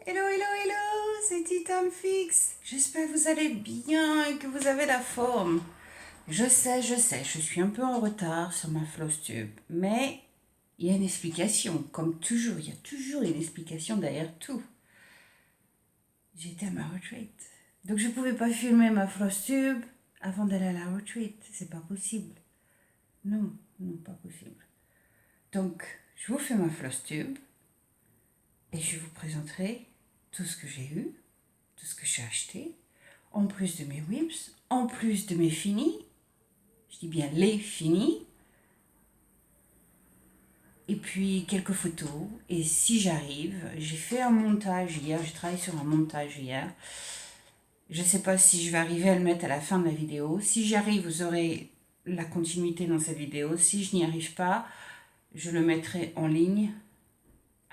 Hello, hello, hello, c'est Titan Fix. J'espère que vous allez bien et que vous avez la forme. Je sais, je suis un peu en retard sur ma floss tube, mais il y a une explication, comme toujours, il y a toujours une explication derrière tout. J'étais à ma retraite, donc je ne pouvais pas filmer ma floss tube avant d'aller à la retraite, c'est pas possible. Non, non, pas possible. Donc, je vous fais ma floss tube et je vous présenterai tout ce que j'ai eu, tout ce que j'ai acheté, en plus de mes whips, en plus de mes finis, je dis bien les finis, et puis quelques photos. Et si j'arrive, j'ai fait un montage hier, j'ai travaillé sur un montage hier. Je ne sais pas si je vais arriver à le mettre à la fin de la vidéo. Si j'y arrive, vous aurez la continuité dans cette vidéo. Si je n'y arrive pas, je le mettrai en ligne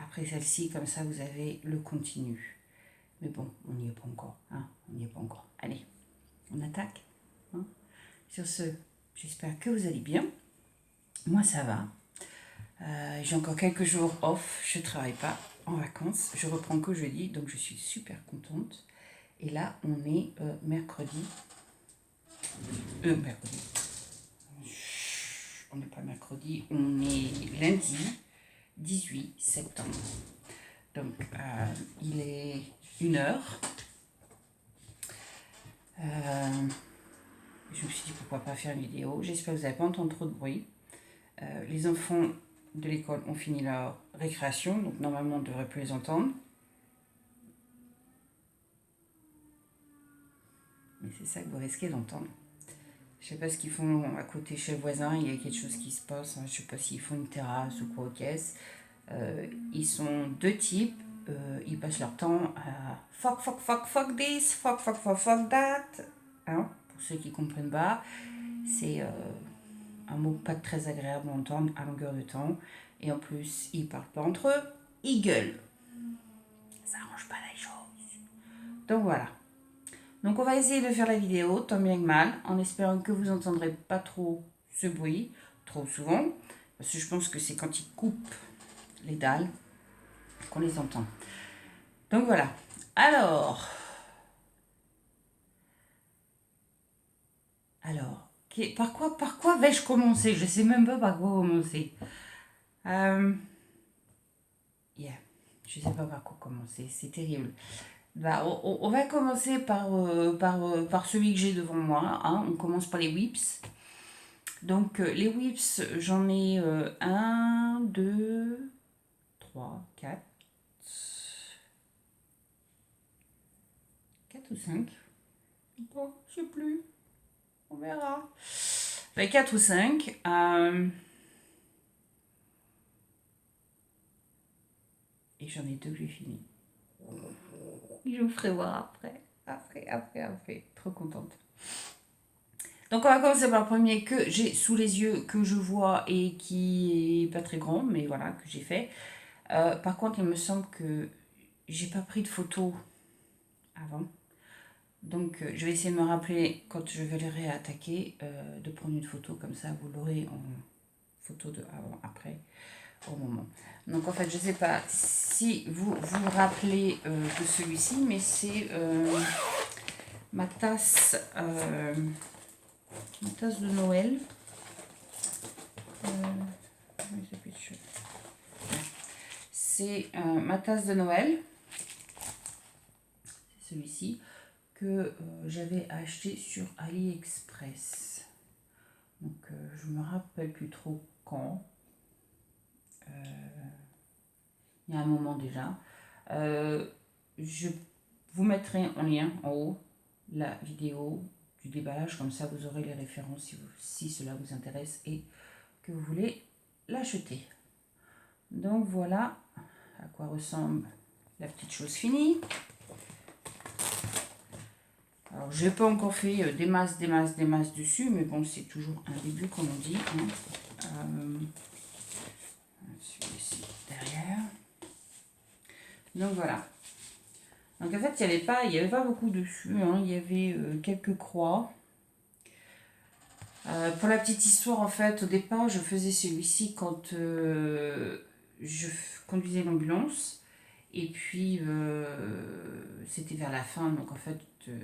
après celle-ci, comme ça vous avez le continu. Mais bon, on n'y est pas encore. Hein, on n'y est pas encore. Allez, on attaque. Hein. Sur ce, j'espère que vous allez bien. Moi, ça va. J'ai encore quelques jours off. Je ne travaille pas en vacances. Je reprends que jeudi, donc je suis super contente. Et là, on est mercredi. Mercredi. On n'est pas mercredi, on est lundi 18 septembre. Donc, il est 1h. Je me suis dit pourquoi pas faire une vidéo. J'espère que vous n'avez pas entendu trop de bruit. Les enfants de l'école ont fini leur récréation, donc normalement on ne devrait plus les entendre. Mais c'est ça que vous risquez d'entendre. Je ne sais pas ce qu'ils font à côté chez le voisin, il y a quelque chose qui se passe. Je ne sais pas s'ils font une terrasse ou quoi aux caisses. Ils sont deux types. Ils passent leur temps à fuck, fuck, fuck, fuck this, fuck, fuck, fuck, fuck that. Hein, pour ceux qui ne comprennent pas, c'est un mot pas très agréable à entendre à longueur de temps. Et en plus, ils parlent pas entre eux, ils gueulent. Ça arrange pas les choses. Donc voilà. Donc on va essayer de faire la vidéo, tant bien que mal, en espérant que vous n'entendrez pas trop ce bruit, trop souvent. Parce que je pense que c'est quand ils coupent les dalles qu'on les entend. Donc voilà. Alors, par quoi vais-je commencer? Je ne sais même pas par quoi commencer. Yeah, je ne sais pas par quoi commencer, c'est terrible. Bah, on va commencer par celui que j'ai devant moi. Hein. On commence par les whips. Donc les whips, j'en ai 1, 2, 3, 4. 4 ou 5. Bon, je sais plus. On verra. 4 ou 5. Et j'en ai 2 que j'ai fini. Je vous ferai voir après. Après. Trop contente. Donc on va commencer par le premier que j'ai sous les yeux, que je vois et qui est pas très grand, mais voilà, que j'ai fait. Par contre, il me semble que j'ai pas pris de photos avant. Donc je vais essayer de me rappeler quand je vais les réattaquer, de prendre une photo comme ça, vous l'aurez en photo de avant, après, au moment. Donc en fait, je sais pas si vous vous rappelez de celui-ci, mais c'est ma tasse de Noël. C'est ma tasse de Noël. C'est celui-ci que j'avais acheté sur AliExpress. Donc je me rappelle plus trop quand. Il y a un moment déjà. Je vous mettrai en lien en haut la vidéo du déballage, comme ça vous aurez les références si cela vous intéresse et que vous voulez l'acheter. Donc voilà à quoi ressemble la petite chose finie. Alors j'ai pas encore fait des masses dessus, mais bon, c'est toujours un début comme on dit. Hein. Celui-ci derrière. Donc voilà. Donc en fait, il y avait pas beaucoup dessus. Hein. Il y avait quelques croix. Pour la petite histoire, en fait, au départ, je faisais celui-ci quand je conduisais l'ambulance. Et puis, c'était vers la fin, donc en fait,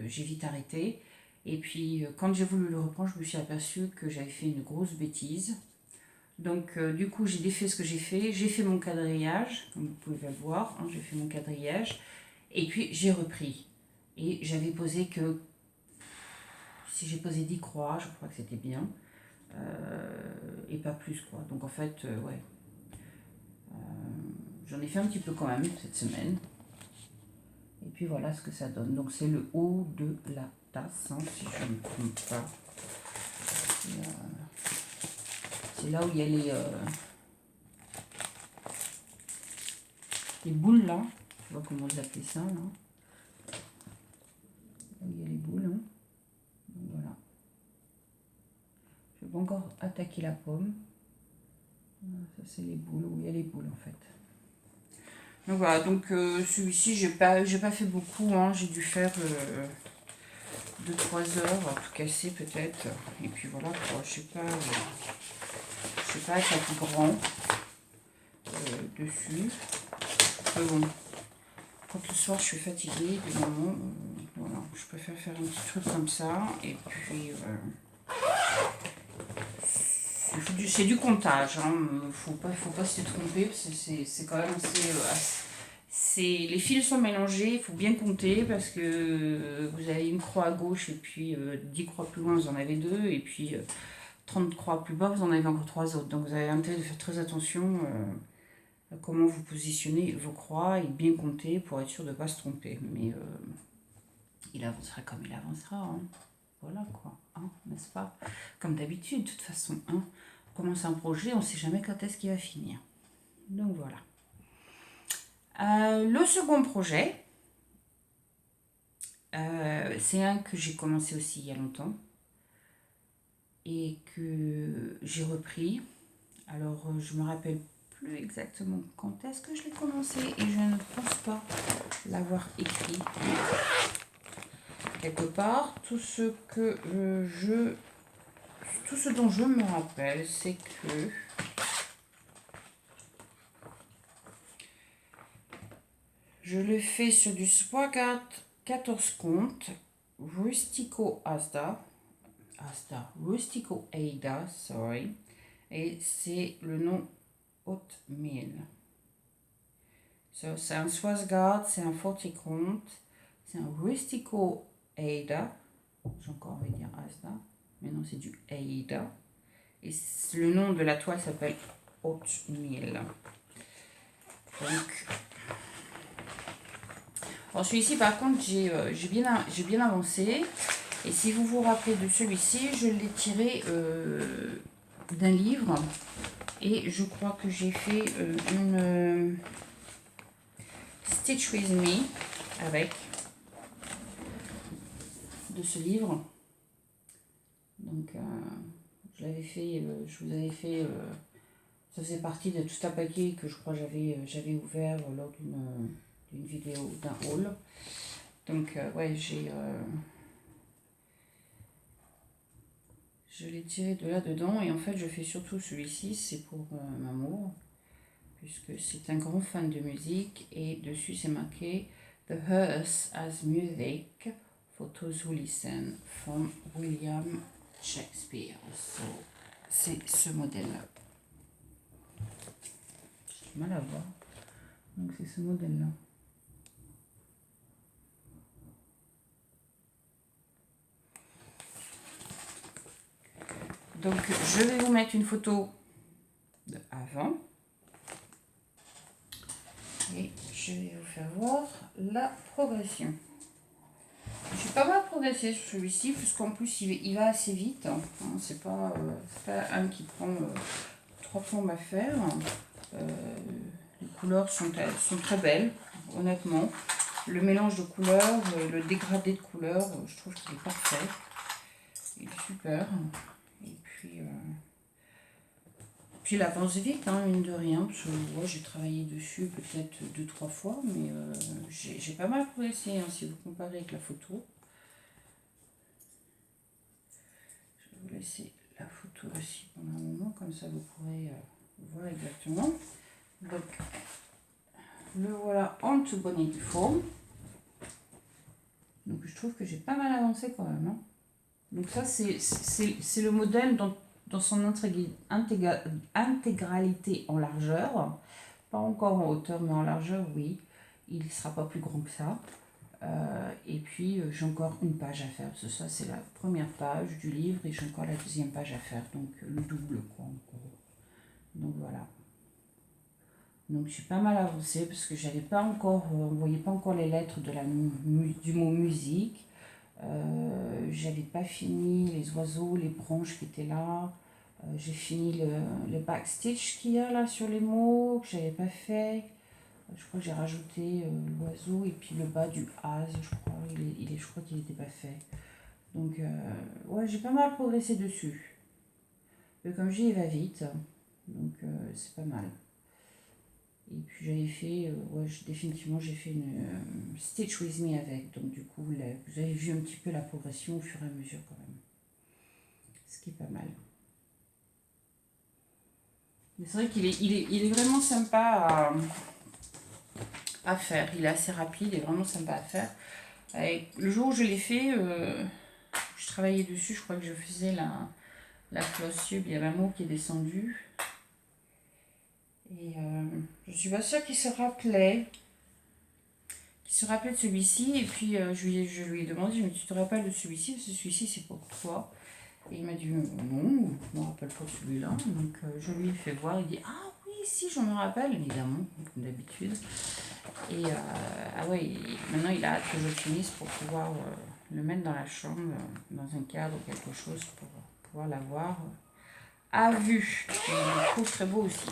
j'ai vite arrêté. Et puis, quand j'ai voulu le reprendre, je me suis aperçue que j'avais fait une grosse bêtise. Donc, du coup, j'ai défait ce que j'ai fait. J'ai fait mon quadrillage, comme vous pouvez le voir, hein, j'ai fait mon quadrillage. Et puis, j'ai repris. Et j'avais posé que, si j'ai posé 10 croix, je crois que c'était bien. Et pas plus, quoi. Donc, en fait, ouais. J'en ai fait un petit peu quand même cette semaine. Et puis voilà ce que ça donne. Donc c'est le haut de la tasse, hein, si je ne me trompe pas. C'est là où il y a les boules là. Je vois comment vous appelez ça là. Là où il y a les boules. Hein. Donc voilà. Je vais pas encore attaquer la pomme. Ça c'est les boules, où il y a les boules en fait. Donc voilà, donc celui-ci j'ai pas fait beaucoup, hein. J'ai dû faire 2-3 heures à tout casser peut-être. Et puis voilà, quoi. Je sais pas attaquer grand dessus. Mais bon, quand le soir je suis fatiguée, des moments, voilà, je préfère faire un petit truc comme ça. Et puis c'est du comptage, hein. Faut pas se tromper, parce que c'est quand même les fils sont mélangés, il faut bien compter parce que vous avez une croix à gauche et puis 10 croix plus loin vous en avez 2 et puis 30 croix plus bas vous en avez encore 3 autres. Donc vous avez intérêt de faire très attention à comment vous positionnez vos croix et bien compter pour être sûr de ne pas se tromper. Mais il avancera comme il avancera, hein. Voilà quoi, hein, n'est-ce pas? Comme d'habitude, de toute façon, hein. On commence un projet, on ne sait jamais quand est-ce qu'il va finir. Donc voilà. Le second projet, c'est un que j'ai commencé aussi il y a longtemps et que j'ai repris. Alors, je me rappelle plus exactement quand est-ce que je l'ai commencé et je ne pense pas l'avoir écrit quelque part. Tout ce dont je me rappelle, c'est que je le fais sur du Swagat 14 comptes, Rustico Rustico Ada, sorry, et c'est le nom Oatmeal. So, c'est un Swasgard, c'est un 40 compte, c'est un Rustico Ada, j'ai encore envie de dire Asda, mais non, c'est du Ada, et le nom de la toile s'appelle Oatmeal. Donc, alors celui-ci par contre j'ai bien avancé, et si vous vous rappelez de celui-ci, je l'ai tiré d'un livre, et je crois que j'ai fait une Stitch With Me avec de ce livre. Donc je l'avais fait, je vous avais fait, ça faisait partie de tout un paquet que je crois j'avais ouvert lors d'une vidéo, d'un haul. Donc ouais, je l'ai tiré de là-dedans, et en fait je fais surtout celui-ci, c'est pour Mamour, puisque c'est un grand fan de musique, et dessus c'est marqué The Hearse as Music for those who listen, from William Shakespeare. So, c'est ce modèle-là. J'ai du mal à voir. Donc c'est ce modèle-là. Donc je vais vous mettre une photo de avant. Et je vais vous faire voir la progression. J'ai pas mal progressé sur celui-ci, puisqu'en plus il va assez vite. Hein. C'est pas un qui prend 3 plombes à faire. Les couleurs sont très belles, honnêtement. Le mélange de couleurs, le dégradé de couleurs, je trouve qu'il est parfait. Il est super. Et puis il avance vite, hein, mine de rien, parce que moi j'ai travaillé dessus peut-être 2-3 fois, mais j'ai pas mal progressé, hein, si vous comparez avec la photo. Je vais vous laisser la photo aussi pendant un moment, comme ça vous pourrez voir exactement. Donc le voilà en tout bon et tout forme. Donc je trouve que j'ai pas mal avancé quand même. Hein. Donc ça c'est le modèle dans son intégralité en largeur. Pas encore en hauteur mais en largeur oui. Il ne sera pas plus grand que ça. Et puis j'ai encore une page à faire. Parce que ça c'est la première page du livre et j'ai encore la deuxième page à faire. Donc le double quoi. Donc voilà. Donc j'ai pas mal avancé parce que j'avais pas encore, on voyait pas encore les lettres de du mot musique. J'avais pas fini les oiseaux, les branches qui étaient là. J'ai fini le backstitch qu'il y a là sur les mots que j'avais pas fait. Je crois que j'ai rajouté l'oiseau et puis le bas du as, je crois. Je crois qu'il n'était pas fait. Donc ouais, j'ai pas mal progressé dessus. Mais comme je dis, il va vite. Donc c'est pas mal. Et puis j'avais fait, ouais, définitivement j'ai fait une Stitch With Me avec, donc du coup vous avez vu un petit peu la progression au fur et à mesure quand même, ce qui est pas mal. Mais c'est vrai qu'il est vraiment sympa à faire, il est assez rapide et vraiment sympa à faire. Le jour où je l'ai fait, je travaillais dessus, je crois que je faisais la floss tube, il y avait un mot qui est descendu. Et je suis pas sûre qu'il se rappelait de celui-ci. Et puis je lui ai demandé, tu te rappelles de celui-ci? Parce que celui-ci c'est pour toi. Et il m'a dit non, je ne me rappelle pas de celui-là. Donc je lui ai fait voir, il dit ah oui, si, je me rappelle, évidemment, comme d'habitude. Et ah ouais, maintenant il a hâte que je finisse pour pouvoir le mettre dans la chambre, dans un cadre ou quelque chose pour pouvoir l'avoir à vue. Et je le trouve très beau aussi.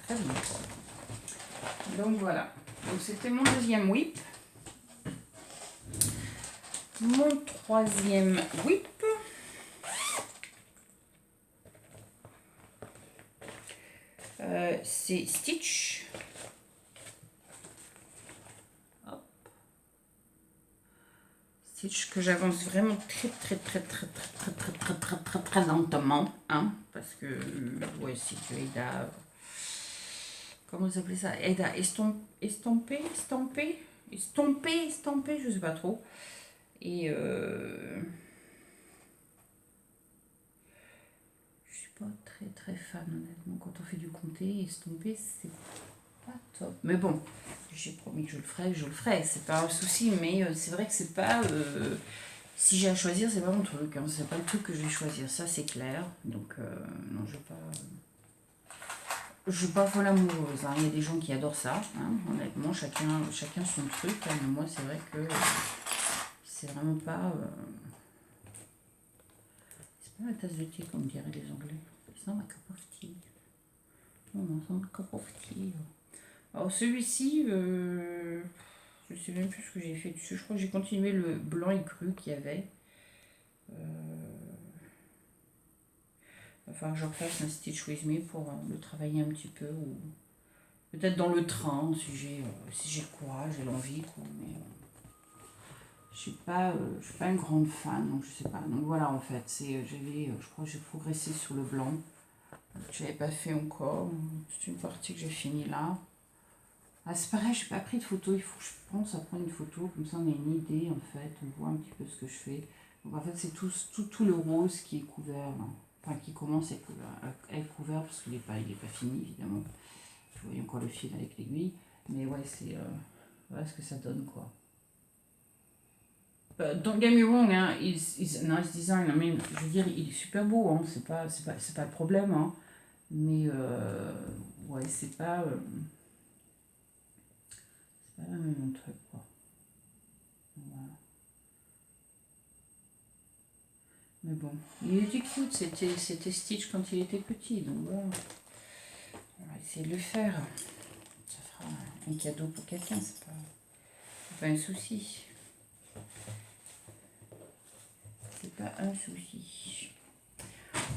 Très bien. Donc voilà. Donc c'était mon deuxième whip. Mon troisième whip. C'est Stitch. Hop. Stitch que j'avance vraiment très lentement, hein, parce que ouais, c'est que Aida, comment vous appelez ça, Aida estomper, je sais pas trop. Et je suis pas très fan honnêtement quand on fait du comté, estomper c'est pas top. Mais bon, j'ai promis que je le ferai, c'est pas un souci, mais c'est vrai que c'est pas si j'ai à choisir, c'est pas mon truc, hein. C'est pas le truc que je vais choisir, ça c'est clair. Donc non, je vais pas folle amoureuse, hein. Il y a des gens qui adorent ça, hein. Honnêtement, chacun son truc, hein. Mais moi c'est vrai que c'est vraiment pas c'est pas ma tasse de thé comme diraient les Anglais. It's not my cup of tea. Non, c'est not my cup of tea. Alors celui-ci, je sais même plus ce que j'ai fait dessus. Je crois que j'ai continué le blanc et cru qu'il y avait. Enfin, je refasse un Stitch With Me pour le travailler un petit peu. Ou peut-être dans le train, si j'ai le courage et l'envie. Mais je suis pas une grande fan, donc je sais pas. Donc voilà, en fait, je crois que j'ai progressé sur le blanc. Je n'avais pas fait encore. C'est une partie que j'ai finie là. Ah, c'est pareil, je n'ai pas pris de photo. Il faut que je pense à prendre une photo. Comme ça, on a une idée, en fait. On voit un petit peu ce que je fais. Donc, en fait, c'est tout le rose qui est couvert. Enfin, qui commence à être couvert parce qu'il n'est pas fini, évidemment. Je vois encore le fil avec l'aiguille. Mais ouais, c'est... voilà ce que ça donne, quoi. Don't get me wrong, hein, it's a nice design. I mean, je veux dire, il est super beau, hein, c'est pas le problème, hein, mais ouais, c'est pas le même truc, quoi. Voilà. Mais bon, il était cute, c'était Stitch quand il était petit, donc voilà. On va essayer de le faire. Ça fera un cadeau pour quelqu'un, c'est pas un souci. C'est pas un souci.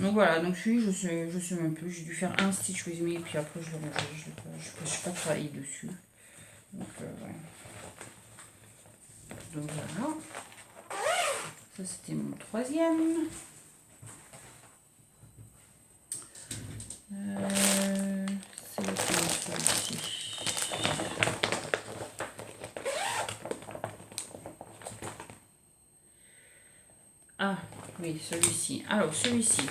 Donc voilà, donc celui je sais même plus, j'ai dû faire un Stitch With Me et puis après je l'ai rangé, je n'ai pas travaillé dessus. Donc ouais. Donc voilà. Ça c'était mon troisième. C'est celui-ci. Ah, oui, celui-ci. Alors, celui-ci.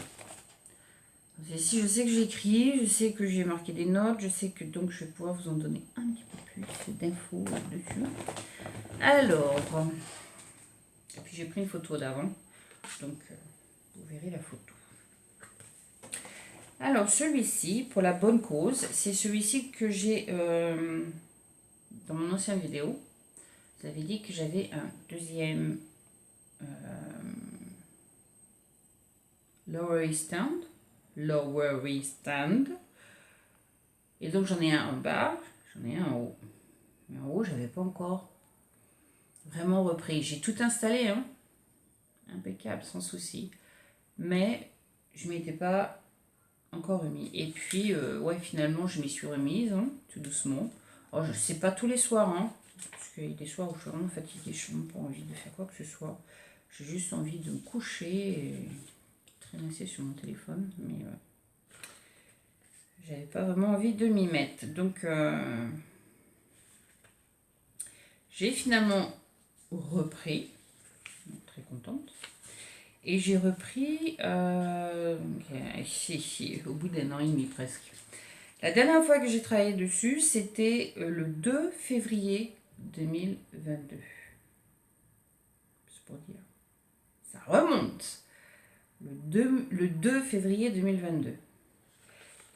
Ici, je sais que j'ai écrit, je sais que j'ai marqué des notes, je sais que donc je vais pouvoir vous en donner un petit peu plus d'infos dessus. Alors, et puis j'ai pris une photo d'avant, donc vous verrez la photo. Alors, celui-ci, pour la bonne cause, c'est celui-ci que j'ai dans mon ancienne vidéo. Vous avez dit que j'avais un deuxième lower stand. Et donc j'en ai un en bas, j'en ai un en haut. Mais en haut, j'avais pas encore vraiment repris. J'ai tout installé, hein, impeccable, sans souci. Mais je m'étais pas encore remis. Et puis, ouais, finalement, je m'y suis remise, hein, tout doucement. Alors, je sais pas tous les soirs, hein, parce qu'il y a des soirs où je suis vraiment fatiguée, je n'ai pas envie de faire quoi que ce soit. J'ai juste envie de me coucher et traîner sur mon téléphone, mais j'avais pas vraiment envie de m'y mettre. Donc, j'ai finalement repris, très contente. Et j'ai repris au bout d'un an et demi presque. La dernière fois que j'ai travaillé dessus, c'était le 2 février 2022. C'est pour dire. Ça remonte. Le 2 février 2022.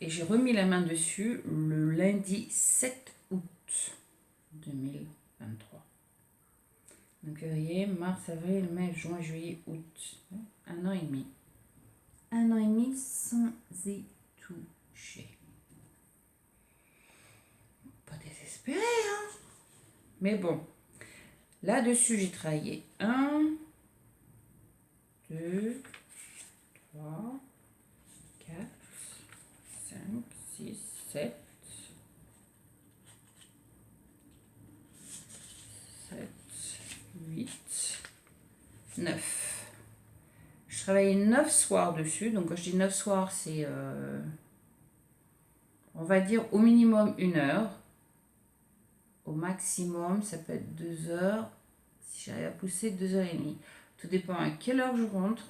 Et j'ai remis la main dessus le lundi 7 août 2023. Donc février, mars, avril, mai, juin, juillet, août. Un an et demi. Un an et demi sans y toucher. Pas désespéré, hein. Mais bon. Là-dessus, j'ai travaillé 1, 2, 3, 4, 5, 6, 7. 8, 9. Je travaillais 9 soirs dessus. Donc quand je dis 9 soirs, c'est on va dire au minimum 1 heure. Au maximum, ça peut être 2 heures. Si j'arrive à pousser, 2 heures et demie. Tout dépend à quelle heure je rentre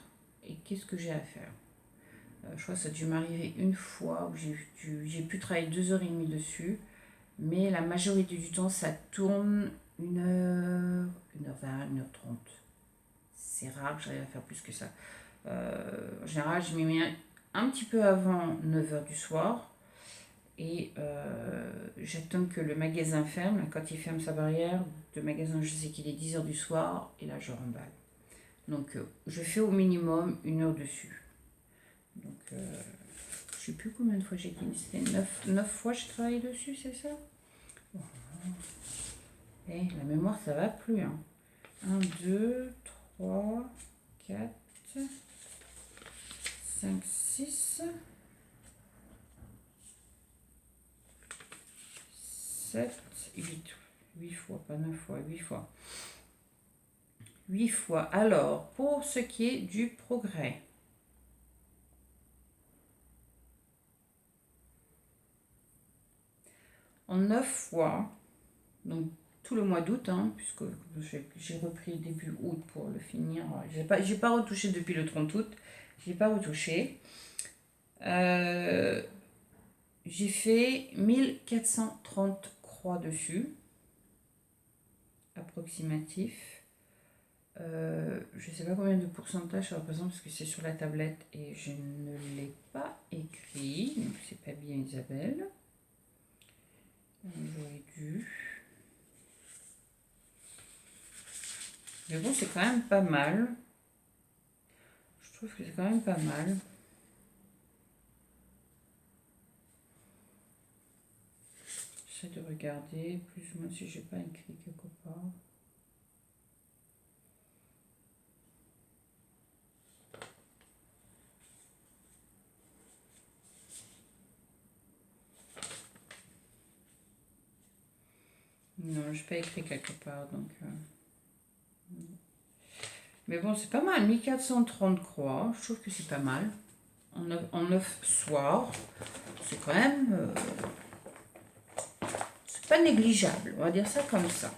et qu'est-ce que j'ai à faire. Je crois que ça a dû m'arriver une fois où j'ai pu travailler 2 heures et demie dessus. Mais la majorité du temps, ça tourne 1 heure, 1h20, 1h30. C'est rare que j'arrive à faire plus que ça. En général, je m'y mets un petit peu avant 9h du soir. Et j'attends que le magasin ferme. Quand il ferme sa barrière, le magasin, je sais qu'il est 10h du soir. Et là, je remballe. Donc, je fais au minimum 1 heure dessus. Donc, je ne sais plus combien de fois j'ai dit. C'était 9 fois que j'ai travaillé dessus, c'est ça? Et la mémoire, ça va plus. Hein. 1, 2, 3, 4, 5, 6, 7, 8. 8 fois, pas 9 fois, 8 fois. 8 fois. Alors, pour ce qui est du progrès. En 9 fois, donc tout le mois d'août, hein, puisque j'ai repris début août pour le finir. J'ai pas retouché depuis le 30 août. J'ai pas retouché. J'ai fait 1430 croix dessus. Approximatif. Je sais pas combien de pourcentage ça représente parce que c'est sur la tablette et je ne l'ai pas écrit. Donc c'est pas bien Isabelle. J'aurais dû. Mais bon, c'est quand même pas mal. Je trouve que c'est quand même pas mal. J'essaie de regarder plus ou moins si j'ai pas écrit quelque part. Non, je n'ai pas écrit quelque part, donc... Mais bon, c'est pas mal. 1430 croix, je trouve que c'est pas mal. En 9 soirs, c'est quand même... c'est pas négligeable, on va dire ça comme ça.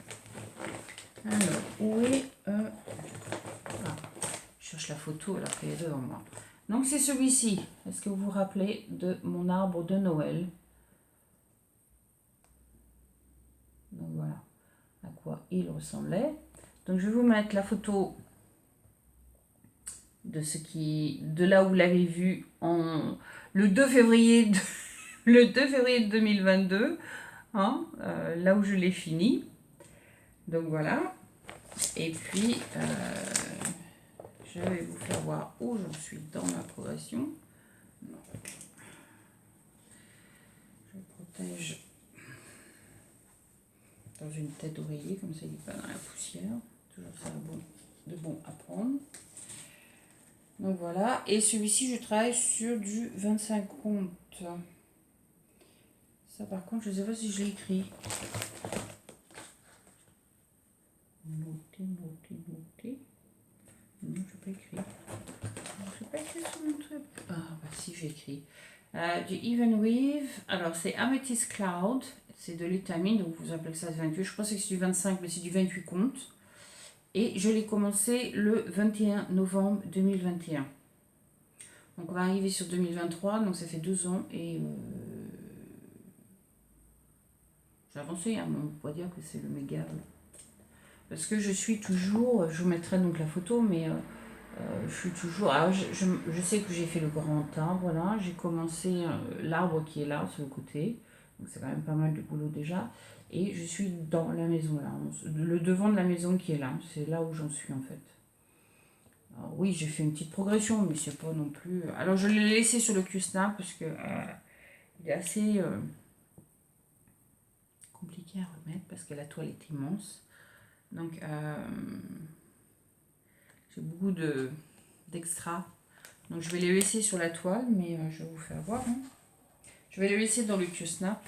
Alors, où est... cherche la photo alors qu'elle est devant moi. Donc c'est celui-ci. Est-ce que vous vous rappelez de mon arbre de Noël? Donc voilà à quoi il ressemblait. Donc je vais vous mettre la photo de là où vous l'avez vu le 2 février le 2 février 2022, hein, là où je l'ai fini. Donc voilà. Et puis je vais vous faire voir où j'en suis dans ma progression. Non. Je protège dans une tête d'oreiller, comme ça il n'est pas dans la poussière. Toujours ça de bon à prendre. Donc voilà. Et celui-ci, je travaille sur du 25 comptes. Ça par contre, je ne sais pas si je l'ai écrit. Noter. Non, je n'ai pas écrit. Je n'ai pas écrit sur mon truc. Ah, bah si, j'ai écrit. Du Even Weave. Alors, c'est Amethyst Cloud. C'est de l'étamine, donc vous appelez ça 28. Je pensais que c'est du 25, mais c'est du 28 comptes. Et je l'ai commencé le 21 novembre 2021. Donc, on va arriver sur 2023. Donc, ça fait 2 ans. Et j'ai avancé, hein, mais on pourrait dire que c'est le méga. Parce que je suis toujours, je vous mettrai donc la photo, mais je suis toujours, alors je sais que j'ai fait le grand arbre là, j'ai commencé l'arbre qui est là sur le côté, donc c'est quand même pas mal de boulot déjà, et je suis dans la maison là, le devant de la maison qui est là, c'est là où j'en suis en fait. Alors oui, j'ai fait une petite progression, mais c'est pas non plus, alors je l'ai laissé sur le Q-Snap parce que il est assez compliqué à remettre parce que la toile est immense. Donc, j'ai beaucoup d'extra. Donc, je vais les laisser sur la toile, mais je vais vous faire voir. Hein. Je vais les laisser dans le Q-Snap.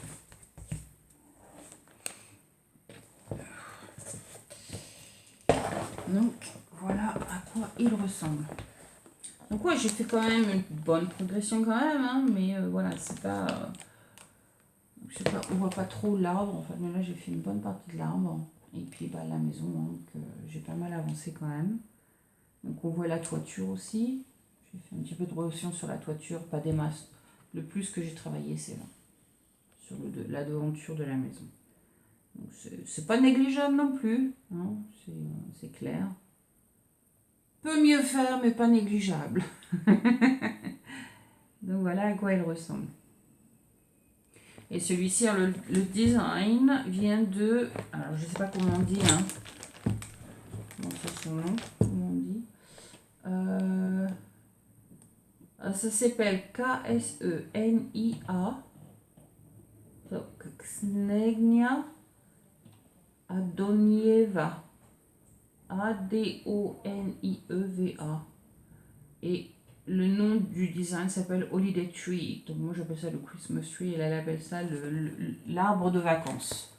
Donc, voilà à quoi il ressemble. Donc, ouais, j'ai fait quand même une bonne progression quand même, hein, mais voilà, c'est pas... je sais pas, on voit pas trop l'arbre, en fait, mais là, j'ai fait une bonne partie de l'arbre. Et puis bah, la maison, donc j'ai pas mal avancé quand même. Donc on voit la toiture aussi. J'ai fait un petit peu de progression sur la toiture, pas des masses. Le plus que j'ai travaillé, c'est là, sur la devanture de la maison. Donc c'est pas négligeable non plus, hein, c'est clair. Peut mieux faire, mais pas négligeable. Donc voilà à quoi il ressemble. Et celui-ci, le design vient de... Alors je sais pas comment on dit, hein. Bon, c'est son nom, comment on dit. Ça s'appelle Ksenia. Ksenia Adonieva. Adonieva. Et le nom du design s'appelle Holiday Tree. Donc moi j'appelle ça le Christmas Tree et elle appelle ça l'arbre de vacances.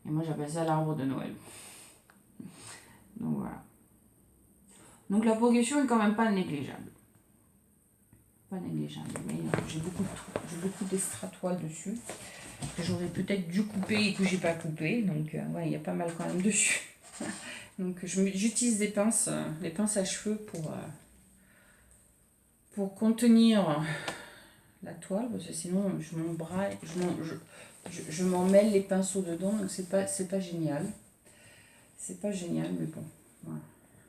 Et moi j'appelle ça l'arbre de Noël. Donc voilà. Donc la progression est quand même pas négligeable. Pas négligeable, mais j'ai beaucoup d'extra toiles dessus que j'aurais peut-être dû couper et que j'ai pas coupé. Donc ouais, il y a pas mal quand même dessus. Donc j'utilise des pinces à cheveux pour contenir la toile, parce que sinon je m'embraille, je m'en mêle les pinceaux dedans, donc c'est pas génial. C'est pas génial, mais bon, voilà.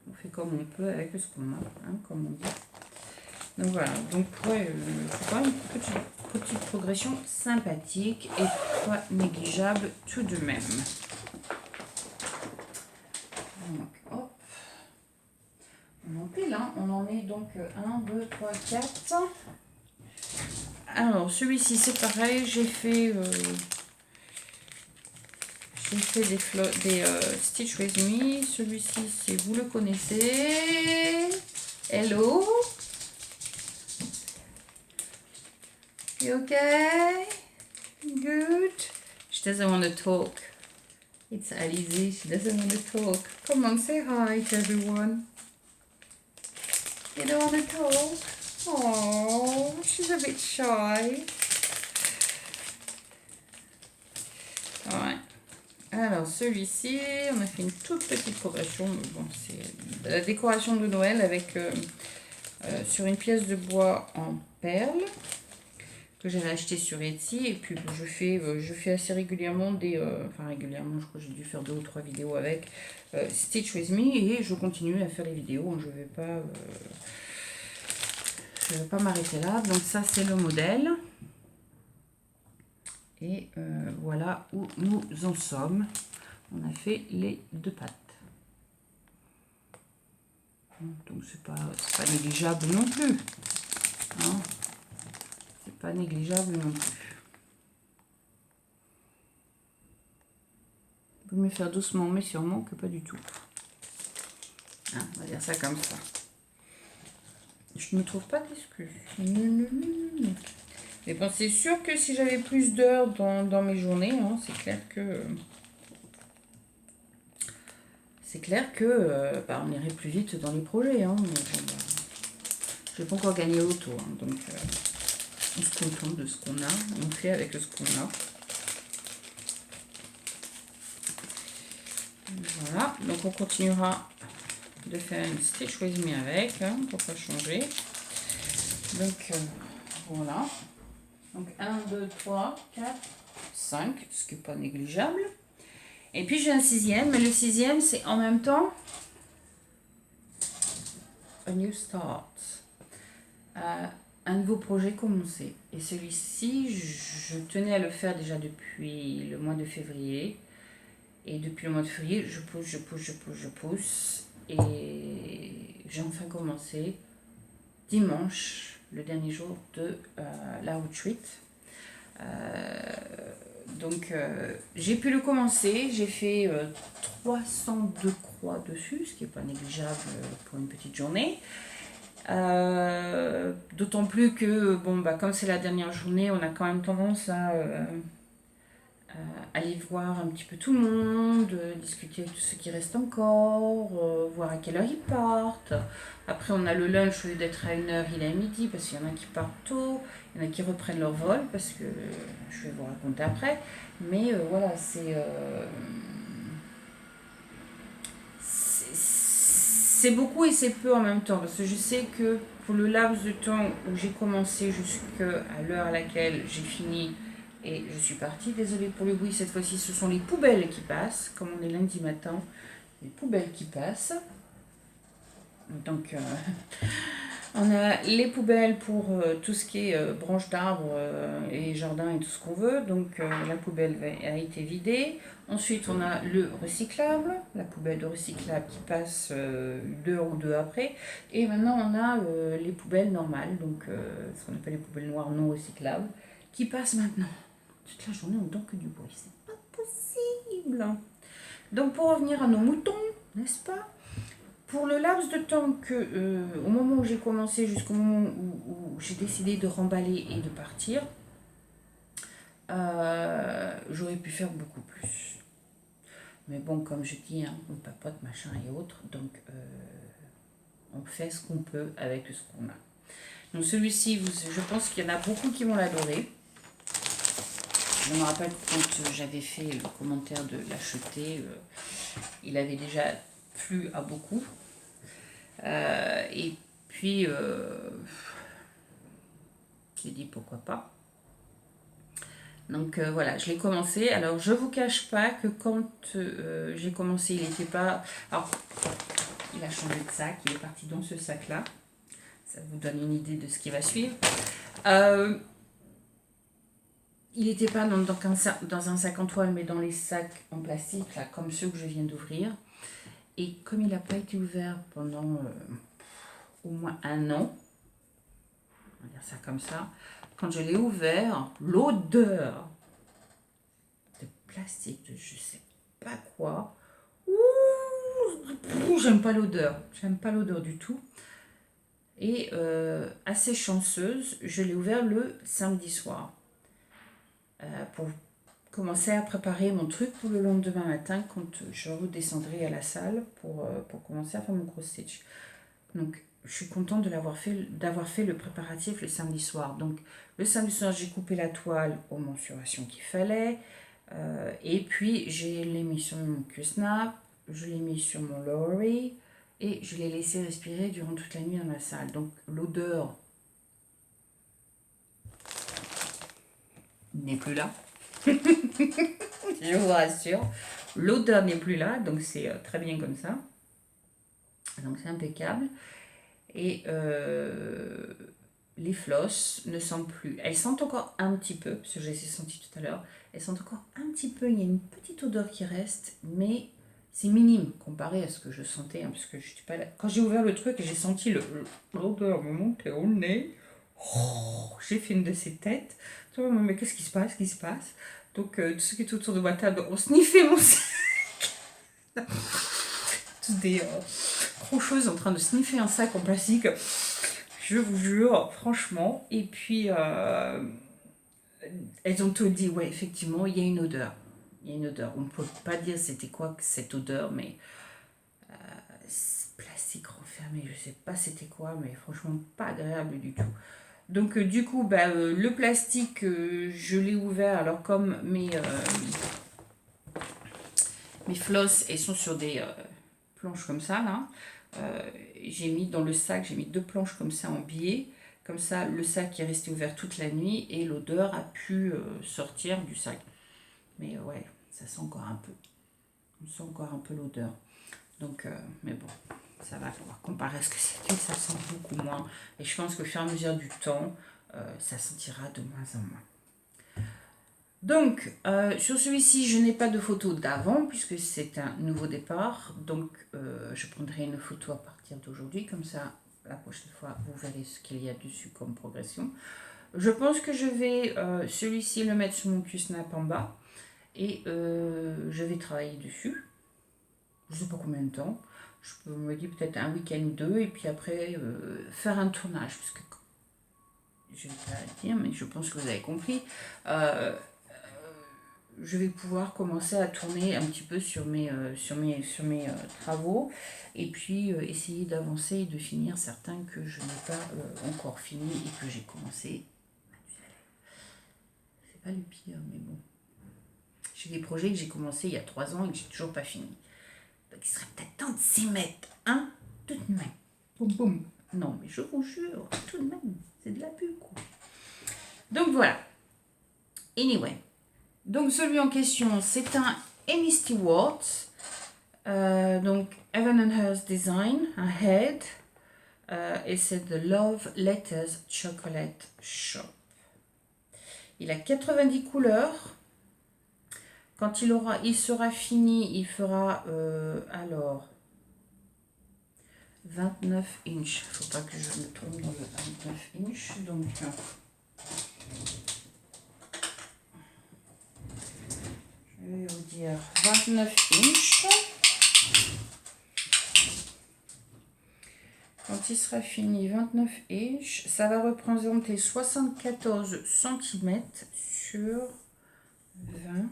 On fait comme on peut avec ce qu'on a, hein, comme on dit. Donc voilà, donc ouais, c'est quand même une petite progression sympathique et pas négligeable tout de même. Donc hop, on en pile, hein. On en met donc 1, 2, 3, 4. Alors celui-ci c'est pareil, j'ai fait des Stitch With Me. Celui-ci c'est, vous le connaissez. Hello. You okay? Good. She doesn't want to talk. It's Alizé. She doesn't want to talk. Come on, say hi to everyone. You don't want to talk? Oh, she's a bit shy. Alright. Alors, celui-ci, on a fait une toute petite progression. Bon, c'est de la décoration de Noël avec sur une pièce de bois en perles que j'avais acheté sur Etsy. Et puis, je fais assez régulièrement enfin, régulièrement, je crois que j'ai dû faire 2 ou 3 vidéos avec Stitch With Me. Et je continue à faire les vidéos. Je vais pas m'arrêter là. Donc, ça, c'est le modèle. Et voilà où nous en sommes. On a fait les 2 pattes. Donc c'est pas négligeable non plus. Hein, c'est pas négligeable non plus. Il vaut mieux faire doucement mais sûrement que pas du tout. Hein, on va dire ça comme ça. Je ne trouve pas d'excuses. Mais bon, c'est sûr que si j'avais plus d'heures dans mes journées, hein, c'est clair que on irait plus vite dans les projets. Hein, mais bon, je n'ai pas encore gagné l'auto, hein, donc on se contente de ce qu'on a, on fait avec ce qu'on a. Voilà, donc on continuera de faire une Stitch With Me avec, hein, pour pas changer. Donc voilà. Donc 1, 2, 3, 4, 5, ce qui n'est pas négligeable. Et puis j'ai un 6e, mais le 6e c'est en même temps A New Start. Un nouveau projet commencé. Et celui-ci, je tenais à le faire déjà depuis le mois de février. Et depuis le mois de février, je pousse. Et j'ai enfin commencé dimanche, le dernier jour de la retreat. Donc j'ai pu le commencer. J'ai fait 302 croix dessus, ce qui n'est pas négligeable pour une petite journée. D'autant plus que, bon, comme c'est la dernière journée, on a quand même tendance à aller voir un petit peu tout le monde, discuter avec tous ceux qui restent encore, voir à quelle heure ils partent. Après, on a le lunch, au lieu d'être à 1h, il est à midi, parce qu'il y en a qui partent tôt, il y en a qui reprennent leur vol, parce que je vais vous raconter après. Mais voilà, c'est beaucoup et c'est peu en même temps, parce que je sais que pour le laps de temps où j'ai commencé jusqu'à l'heure à laquelle j'ai fini et je suis partie, désolée pour le bruit, cette fois-ci ce sont les poubelles qui passent, comme on est lundi matin, les poubelles qui passent. Donc on a les poubelles pour tout ce qui est branches d'arbres et jardin et tout ce qu'on veut. Donc la poubelle a été vidée. Ensuite, on a le recyclable, la poubelle de recyclable qui passe 2 heures ou 2 après. Et maintenant, on a les poubelles normales, donc ce qu'on appelle les poubelles noires non recyclables, qui passent maintenant. Toute la journée, on entend que du bruit. C'est pas possible. Donc pour revenir à nos moutons, n'est-ce pas ? Pour le laps de temps au moment où j'ai commencé jusqu'au moment où j'ai décidé de remballer et de partir, j'aurais pu faire beaucoup plus. Mais bon, comme je dis, hein, on papote, machin et autres, donc on fait ce qu'on peut avec ce qu'on a. Donc celui-ci, je pense qu'il y en a beaucoup qui vont l'adorer. Je me rappelle que quand j'avais fait le commentaire de l'acheter, il avait déjà plu à beaucoup. Et puis, j'ai dit pourquoi pas. Donc voilà, je l'ai commencé. Alors, je vous cache pas que quand j'ai commencé, il n'était pas... Alors, il a changé de sac, il est parti dans ce sac-là. Ça vous donne une idée de ce qui va suivre. Il n'était pas dans un sac en toile, mais dans les sacs en plastique, là, comme ceux que je viens d'ouvrir. Et comme il n'a pas été ouvert pendant au moins 1 an, on va dire ça comme ça, quand je l'ai ouvert, l'odeur de plastique, de je sais pas quoi, j'aime pas l'odeur du tout. Et assez chanceuse, je l'ai ouvert le samedi soir pour commencer à préparer mon truc pour le lendemain matin quand je redescendrai à la salle pour commencer à faire mon cross stitch. Donc je suis contente d'avoir fait le préparatif le samedi soir. Donc le samedi soir, j'ai coupé la toile aux mensurations qu'il fallait. Et puis, je l'ai mis sur mon Q-Snap, je l'ai mis sur mon Lowry et je l'ai laissé respirer durant toute la nuit dans la salle. Donc, l'odeur n'est plus là. Je vous rassure. L'odeur n'est plus là, donc c'est très bien comme ça. Donc, c'est impeccable. Et les flosses ne sentent plus. Elles sentent encore un petit peu, parce que je les ai senties tout à l'heure. Elles sentent encore un petit peu. Il y a une petite odeur qui reste, mais c'est minime comparé à ce que je sentais. Hein, parce que je suis pas là. Quand j'ai ouvert le truc et j'ai senti l'odeur me monter au nez, j'ai fait une de ces têtes. Mais qu'est-ce qui se passe? Qu'est-ce qui se passe? Donc, tous ceux qui étaient autour de ma table ont sniffé mon sac. Toutes des crocheuses en train de sniffer un sac en plastique. Je vous jure, franchement. Et puis, elles ont tout dit. Ouais, effectivement, il y a une odeur. Il y a une odeur. On ne peut pas dire c'était quoi cette odeur, mais plastique renfermé, je sais pas c'était quoi, mais franchement pas agréable du tout. Donc du coup, le plastique, je l'ai ouvert. Alors comme mes floss, elles sont sur des planches comme ça, là. J'ai mis dans le sac, j'ai mis 2 planches comme ça en biais. Comme ça, le sac est resté ouvert toute la nuit et l'odeur a pu sortir du sac. Mais ouais, ça sent encore un peu. On sent encore un peu l'odeur. Donc, mais bon, ça va pouvoir comparer à ce que c'était, ça sent beaucoup moins. Et je pense qu'au fur et à mesure du temps, ça sentira de moins en moins. Donc, sur celui-ci, je n'ai pas de photo d'avant, puisque c'est un nouveau départ. Donc, je prendrai une photo à partir d'aujourd'hui, comme ça, la prochaine fois, vous verrez ce qu'il y a dessus comme progression. Je pense que je vais, celui-ci, le mettre sur mon Q-Snap en bas, et je vais travailler dessus. Je ne sais pas combien de temps. Je me dis peut-être un week-end ou 2, et puis après, faire un tournage, parce que je ne vais pas le dire, mais je pense que vous avez compris. Je vais pouvoir commencer à tourner un petit peu sur mes travaux et puis essayer d'avancer et de finir certains que je n'ai pas encore fini et que j'ai commencé. C'est pas le pire, mais bon. J'ai des projets que j'ai commencé il y a 3 ans et que j'ai toujours pas fini. Donc il serait peut-être temps de s'y mettre, hein, tout de même. Boum boum. Non, mais je vous jure, tout de même, c'est de la pub, quoi. Donc voilà. Anyway. Donc celui en question, c'est un Amy Stewart, donc Evan and Hers Design, un head, et c'est The Love Letters Chocolate Shop. Il a 90 couleurs. Quand il sera fini, il fera alors 29 inches. Faut pas que je me trompe dans le 29 inches, donc. Je vais vous dire 29 inches. Quand il sera fini, 29 inches, ça va représenter 74 cm sur 20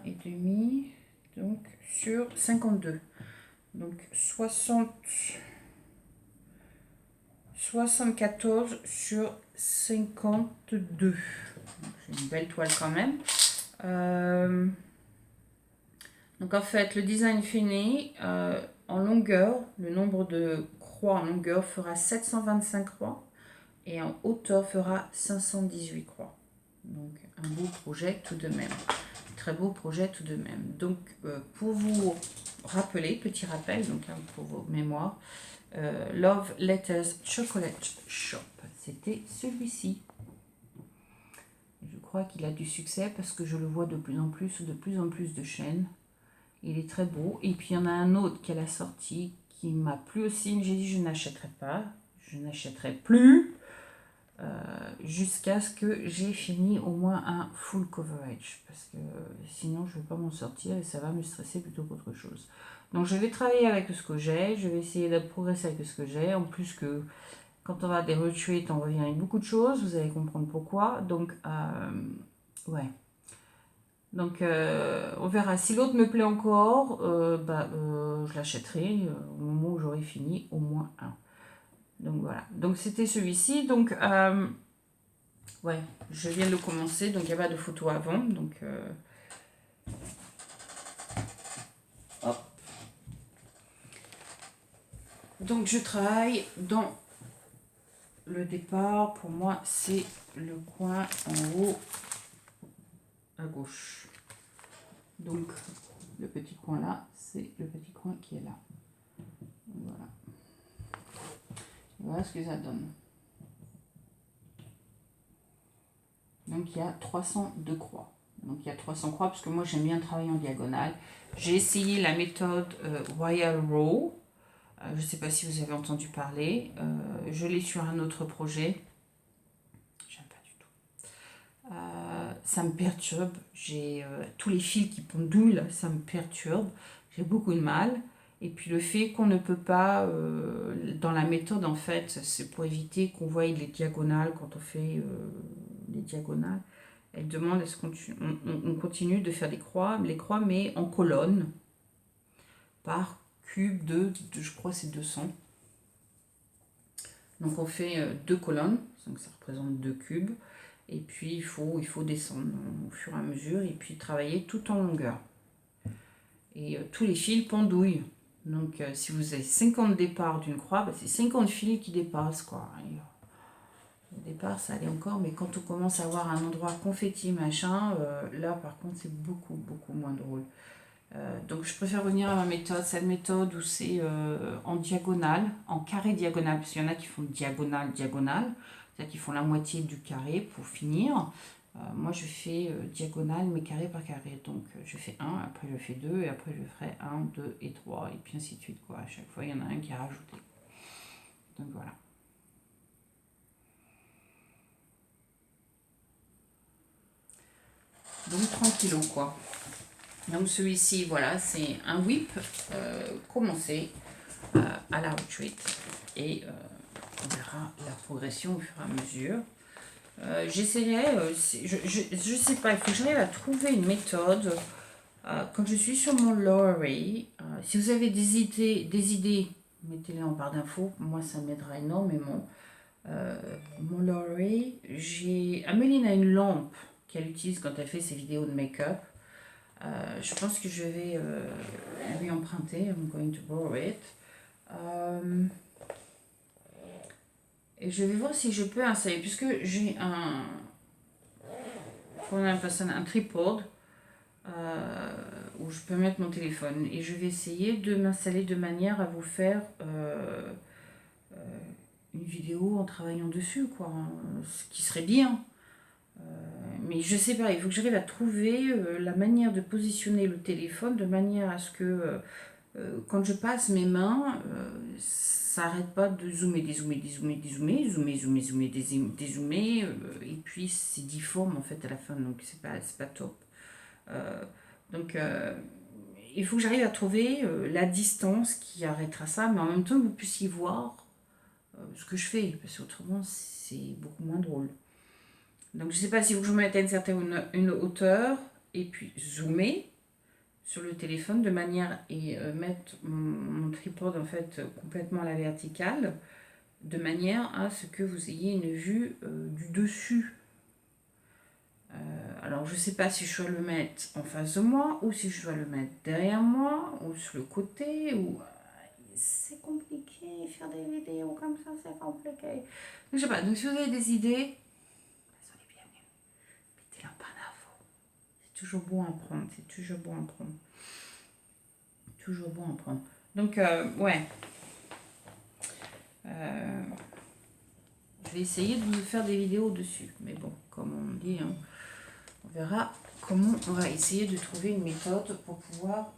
et demi, donc sur 52. Donc 74 sur 52. C'est une belle toile quand même. Donc en fait, le design fini, en longueur, le nombre de croix en longueur fera 725 croix et en hauteur fera 518 croix. Donc un beau projet tout de même. Très beau projet tout de même. Donc pour vous rappeler, petit rappel, donc hein, pour vos mémoires, Love Letters Chocolate Shop, c'était celui-ci. Je crois qu'il a du succès parce que je le vois de plus en plus de chaînes. Il est très beau. Et puis il y en a un autre qu'elle a sorti qui m'a plu aussi, mais j'ai dit je n'achèterai pas, je n'achèterai plus jusqu'à ce que j'ai fini au moins un full coverage, parce que sinon je ne vais pas m'en sortir et ça va me stresser plutôt qu'autre chose. Donc je vais travailler avec ce que j'ai, je vais essayer de progresser avec ce que j'ai, en plus que quand on va des retweets, on revient avec beaucoup de choses, vous allez comprendre pourquoi. Donc ouais. Donc on verra. Si l'autre me plaît encore, je l'achèterai au moment où j'aurai fini au moins un. Donc voilà. Donc c'était celui-ci. Donc Ouais, je viens de le commencer, donc il n'y a pas de photo avant. Donc, hop. Donc je travaille dans le départ. Pour moi, c'est le coin en haut à gauche. Donc le petit coin là, c'est le petit coin qui est là. Voilà. Voilà ce que ça donne. Donc il y a 302 croix. Donc il y a 300 croix parce que moi j'aime bien travailler en diagonale. J'ai essayé la méthode Royal Row. Je ne sais pas si vous avez entendu parler. Je l'ai sur un autre projet. J'aime pas du tout. Ça me perturbe. J'ai tous les fils qui pendouillent là, ça me perturbe. J'ai beaucoup de mal. Et puis le fait qu'on ne peut pas, dans la méthode en fait, c'est pour éviter qu'on voie les diagonales quand on fait les diagonales. Elle demande est-ce qu'on continue de faire les croix mais en colonne par cube de je crois c'est 200. Donc on fait deux colonnes, donc ça représente deux cubes. Et puis il faut descendre au fur et à mesure et puis travailler tout en longueur. Et tous les fils pendouillent. Donc si vous avez 50 départs d'une croix, bah, c'est 50 fils qui dépassent, quoi. Et, au départ ça allait encore, mais quand on commence à avoir un endroit confetti machin, là par contre c'est beaucoup moins drôle. Donc je préfère revenir à ma méthode, cette méthode où c'est en diagonale, en carré diagonal, parce qu'il y en a qui font diagonale, c'est-à-dire qu'ils font la moitié du carré pour finir. Moi je fais diagonale mais carré par carré, donc je fais 1, après je fais 2 et après je ferai 1, 2 et 3 et puis ainsi de suite, quoi. À chaque fois il y en a un qui est rajouté. Donc voilà. Donc tranquillou, quoi. Donc celui-ci, voilà, c'est un whip commencé à la retreat et on verra la progression au fur et à mesure. J'essaierai, je sais pas, il faut que j'arrive à trouver une méthode. Quand je suis sur mon Lowery, si vous avez des idées, mettez-les en barre d'infos, moi ça m'aidera énormément. Mon Lowery, Améline a une lampe qu'elle utilise quand elle fait ses vidéos de make-up. Je pense que je vais lui emprunter. I'm going to borrow it. Et je vais voir si je peux installer, puisque j'ai un tripod où je peux mettre mon téléphone. Et je vais essayer de m'installer de manière à vous faire une vidéo en travaillant dessus, quoi. Ce qui serait bien. Mais je sais pas, il faut que j'arrive à trouver la manière de positionner le téléphone de manière à ce que quand je passe mes mains, ça n'arrête pas de zoomer, dézoomer, dézoomer, dézoomer, zoomer, zoomer, zoomer, dézoomer, et puis c'est difforme en fait à la fin, donc c'est pas top. Donc il faut que j'arrive à trouver la distance qui arrêtera ça, mais en même temps que vous puissiez voir ce que je fais, parce qu'autrement c'est beaucoup moins drôle. Donc je sais pas s'il faut que je me mette à une hauteur et puis zoomer sur le téléphone de manière à mettre mon tripode en fait complètement à la verticale, de manière à ce que vous ayez une vue du dessus. Alors je sais pas si je dois le mettre en face de moi ou si je dois le mettre derrière moi ou sur le côté ou c'est compliqué faire des vidéos comme ça, c'est compliqué. Donc, je sais pas, donc si vous avez des idées, soyez bienvenus, mettez-les en barre d'infos. C'est toujours bon à prendre, c'est toujours bon à prendre. Toujours bon à prendre. Donc, ouais. Je vais essayer de vous faire des vidéos dessus. Mais bon, comme on dit, hein, on verra comment on va essayer de trouver une méthode pour pouvoir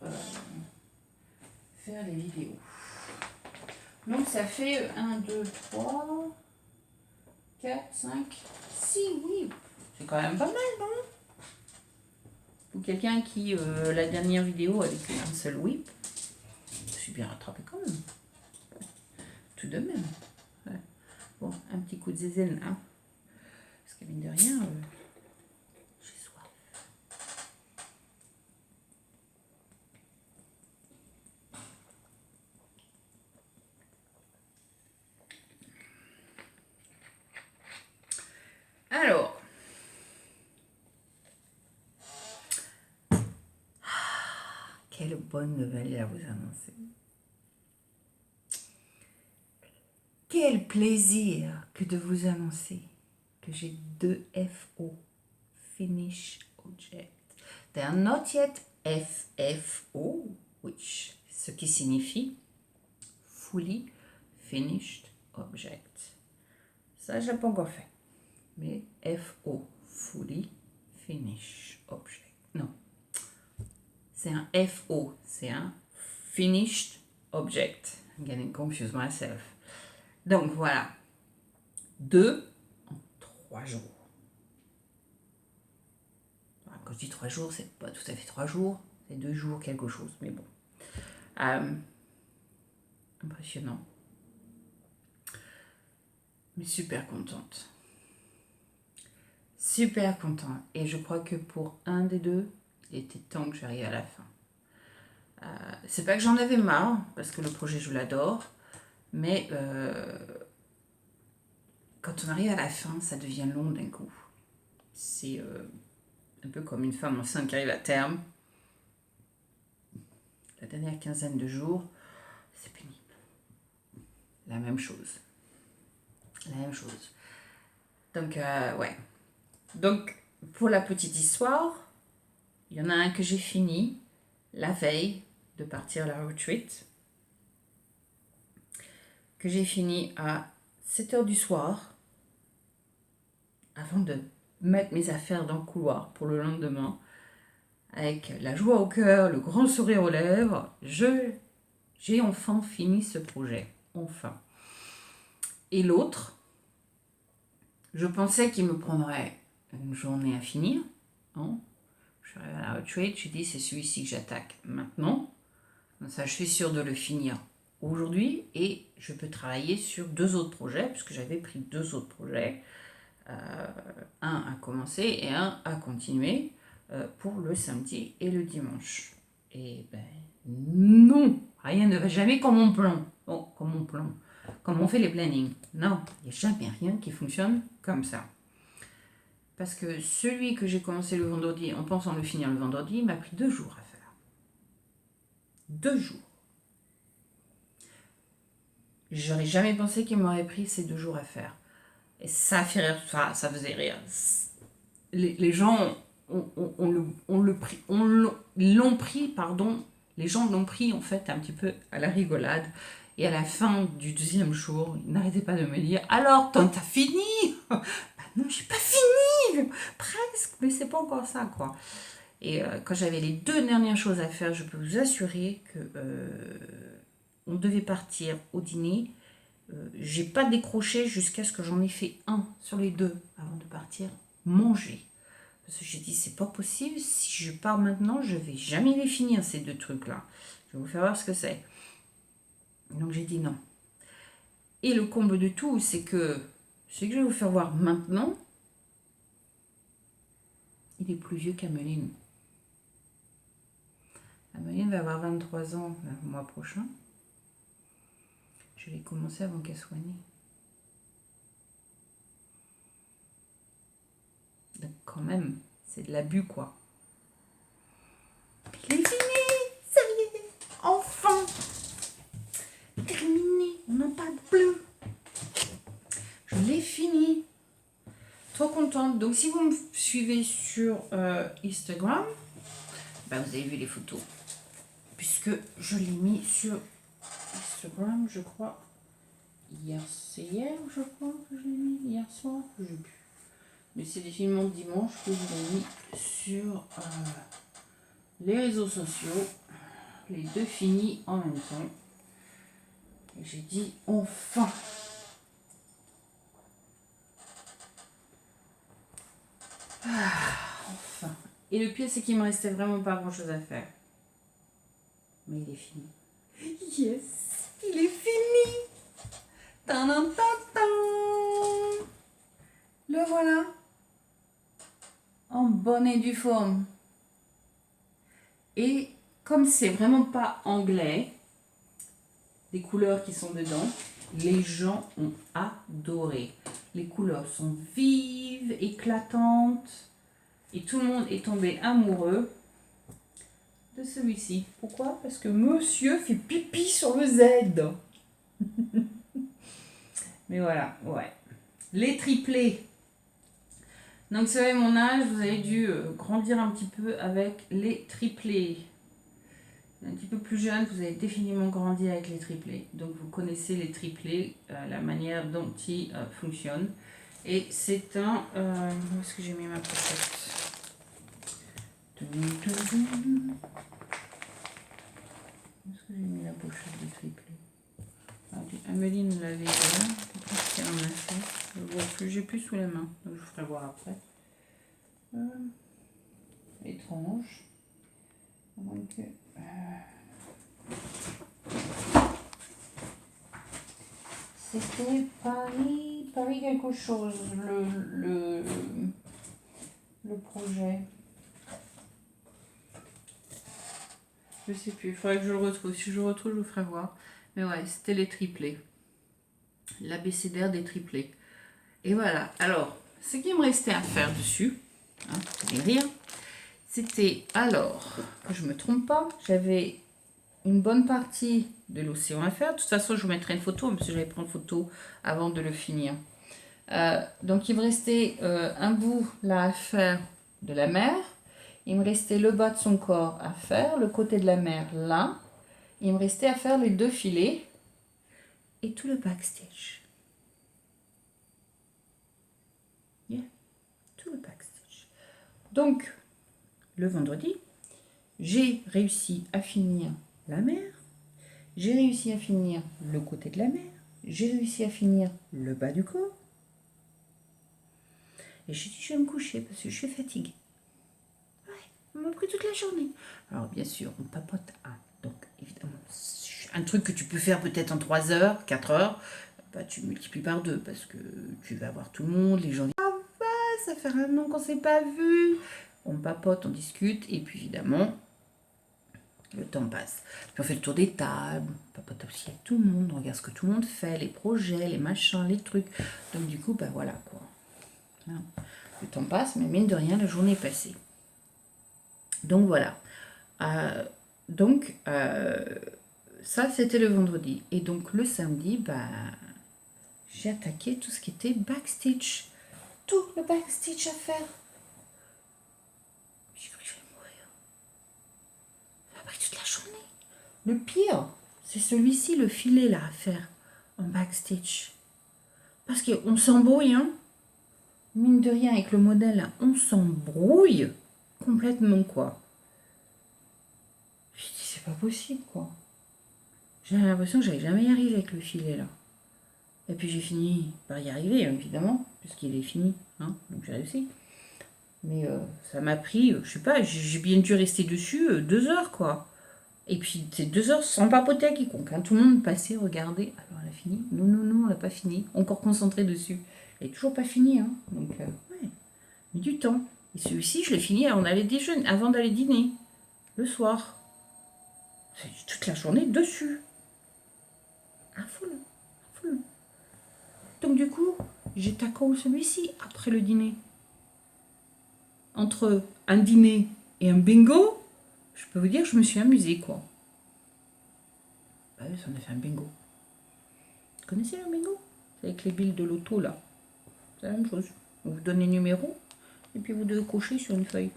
faire les vidéos. Donc, ça fait 1, 2, 3, 4, 5, 6, oui. C'est quand même pas mal, non? Pour quelqu'un qui, la dernière vidéo avec un seul whip, je suis bien rattrapé quand même. Tout de même. Ouais. Bon, un petit coup de zézelle, hein. Parce que mine de rien, j'ai soif. Alors, quelle bonne nouvelle à vous annoncer. Quel plaisir que de vous annoncer que j'ai 2 FO, Finish Object. They are not yet FFO, which, ce qui signifie Fully Finished Object. Ça, je n'ai pas encore fait. Mais FO, Fully Finished Object. Non. C'est un FO, c'est un Finished Object. I'm getting confused myself. Donc voilà. 2 en 3 jours. Enfin, quand je dis 3 jours, c'est pas tout à fait 3 jours. C'est 2 jours quelque chose, mais bon. Impressionnant. Mais super contente. Super content. Et je crois que pour un des deux, il était temps que j'arrive à la fin. C'est pas que j'en avais marre, parce que le projet, je l'adore. Mais quand on arrive à la fin, ça devient long d'un coup. C'est un peu comme une femme enceinte qui arrive à terme. La dernière quinzaine de jours, c'est pénible. La même chose. La même chose. Donc, ouais. Donc, pour la petite histoire, il y en a un que j'ai fini la veille de partir à la retreat, que j'ai fini à 7h du soir, avant de mettre mes affaires dans le couloir pour le lendemain, avec la joie au cœur, le grand sourire aux lèvres. J'ai enfin fini ce projet. Enfin. Et l'autre, je pensais qu'il me prendrait une journée à finir. Hein. Je suis arrivée à la retreat, j'ai dit c'est celui-ci que j'attaque maintenant. Comme ça, je suis sûre de le finir aujourd'hui et je peux travailler sur 2 autres projets, puisque j'avais pris 2 autres projets. Un à commencer et un à continuer pour le samedi et le dimanche. Et ben non, rien ne va jamais comme on plan. Bon, comme on plan. Comme on fait les plannings. Non, il n'y a jamais rien qui fonctionne comme ça. Parce que celui que j'ai commencé le vendredi, en pensant le finir le vendredi, m'a pris 2 jours à faire. 2 jours. J'aurais jamais pensé qu'il m'aurait pris ces 2 jours à faire. Et ça fait rire, ça faisait rire. Les gens l'ont pris, pardon, les gens l'ont pris en fait un petit peu à la rigolade. Et à la fin du 2e jour, ils n'arrêtaient pas de me dire « Alors, t'as fini ?» Bah non, j'ai pas fini, presque, mais c'est pas encore ça, quoi. Et quand j'avais les 2 dernières choses à faire, je peux vous assurer que on devait partir au dîner. J'ai pas décroché jusqu'à ce que j'en ai fait un sur les 2 avant de partir manger. Parce que j'ai dit, c'est pas possible, si je pars maintenant, je vais jamais les finir, ces 2 trucs-là. Je vais vous faire voir ce que c'est. Donc j'ai dit non. Et le comble de tout, c'est que ce que je vais vous faire voir maintenant, il est plus vieux qu'Ameline. Ameline va avoir 23 ans le mois prochain. Je l'ai commencé avant qu'elle soit née. Donc quand même, c'est de l'abus, quoi. Il est fini, ça y est, enfin terminé, on n'en parle plus. Je l'ai fini. Trop contente. Donc si vous me suivez sur Instagram, ben, vous avez vu les photos. Puisque je l'ai mis sur Instagram, je crois. C'est hier, je crois, que je l'ai mis. Hier soir, je sais plus. Mais c'est définitivement dimanche que je l'ai mis sur les réseaux sociaux. Les 2 finis en même temps. Et j'ai dit enfin. Enfin. Et le pire, c'est qu'il me restait vraiment pas grand chose à faire. Mais il est fini. Yes, il est fini. Ta-da-ta-ta. Le voilà. En bonne et due forme. Et comme c'est vraiment pas anglais, les couleurs qui sont dedans, les gens ont adoré. Les couleurs sont vives, éclatantes, et tout le monde est tombé amoureux de celui-ci. Pourquoi? Parce que monsieur fait pipi sur le Z. Mais voilà, ouais. Les triplés. Donc, vous savez, mon âge, vous avez dû grandir un petit peu avec les triplés. Un petit peu plus jeune, vous avez définitivement grandi avec les triplés. Donc, vous connaissez les triplés, la manière dont ils fonctionnent. Et c'est un... où est-ce que j'ai mis ma pochette? Où est-ce que j'ai mis la pochette des triplés? Améline l'avait là. Qu'est-ce qu'elle en a fait? Je ne vois plus, j'ai plus sous la main. Donc je vous ferai voir après. Étrange. Donc, c'était Paris quelque chose, le projet. Je sais plus, il faudrait que je le retrouve. Si je le retrouve, je vous ferai voir. Mais ouais, c'était les triplés. L'abécédaire des triplés. Et voilà. Alors, ce qui me restait à faire dessus, vous allez rire, c'était alors, que je ne me trompe pas, j'avais une bonne partie de l'océan à faire. De toute façon, je vous mettrai une photo, parce que j'allais prendre photo avant de le finir. Donc, il me restait un bout là à faire de la mer. Il me restait le bas de son corps à faire, le côté de la mer là. Il me restait à faire les 2 filets et tout le backstage. Yeah, tout le backstage. Donc, le vendredi, j'ai réussi à finir la mer. J'ai réussi à finir le côté de la mer. J'ai réussi à finir le bas du corps. Et j'ai dit, je vais me coucher parce que je suis fatiguée. Ouais, on m'a pris toute la journée. Alors, bien sûr, on papote. Donc, évidemment, un truc que tu peux faire peut-être en 3 heures, 4 heures, bah, tu multiplies par 2 parce que tu vas voir tout le monde, les gens disent, ah bah, ça fait un an qu'on ne s'est pas vu. On papote, on discute, et puis évidemment, le temps passe. Puis on fait le tour des tables, on papote aussi avec tout le monde, on regarde ce que tout le monde fait, les projets, les machins, les trucs. Donc du coup, bah voilà quoi. Le temps passe, mais mine de rien, la journée est passée. Donc voilà. Ça, c'était le vendredi. Et donc le samedi, bah, j'ai attaqué tout ce qui était backstage. Tout le backstage à faire. J'ai cru que je vais mourir. Ça a pris toute la journée. Le pire, c'est celui-ci, le filet là à faire en backstage. Parce qu'on s'embrouille, hein. Mine de rien, avec le modèle là, on s'embrouille complètement, quoi. Je dis, c'est pas possible, quoi. J'ai l'impression que j'allais jamais y arriver avec le filet là. Et puis j'ai fini par y arriver, hein, évidemment, puisqu'il est fini, hein, donc j'ai réussi. Mais ça m'a pris, je sais pas, j'ai bien dû rester dessus 2 heures, quoi. Et puis c'est 2 heures sans papoter à quiconque, hein. Tout le monde passait, regardait. Alors elle a fini? Non, non, non, elle n'a pas fini. Encore concentré dessus. Elle n'est toujours pas finie, hein. Donc ouais, mais du temps. Et celui-ci, je l'ai fini on allait déjeuner, avant d'aller dîner, le soir. C'est toute la journée dessus. À fond. Donc du coup, j'ai taqué celui-ci après le dîner. Entre un dîner et un bingo, je peux vous dire que je me suis amusée, quoi. Bah oui, on a fait un bingo. Vous connaissez le bingo? C'est avec les billes de l'auto, là. C'est la même chose. On vous donne les numéros, et puis vous devez cocher sur une feuille.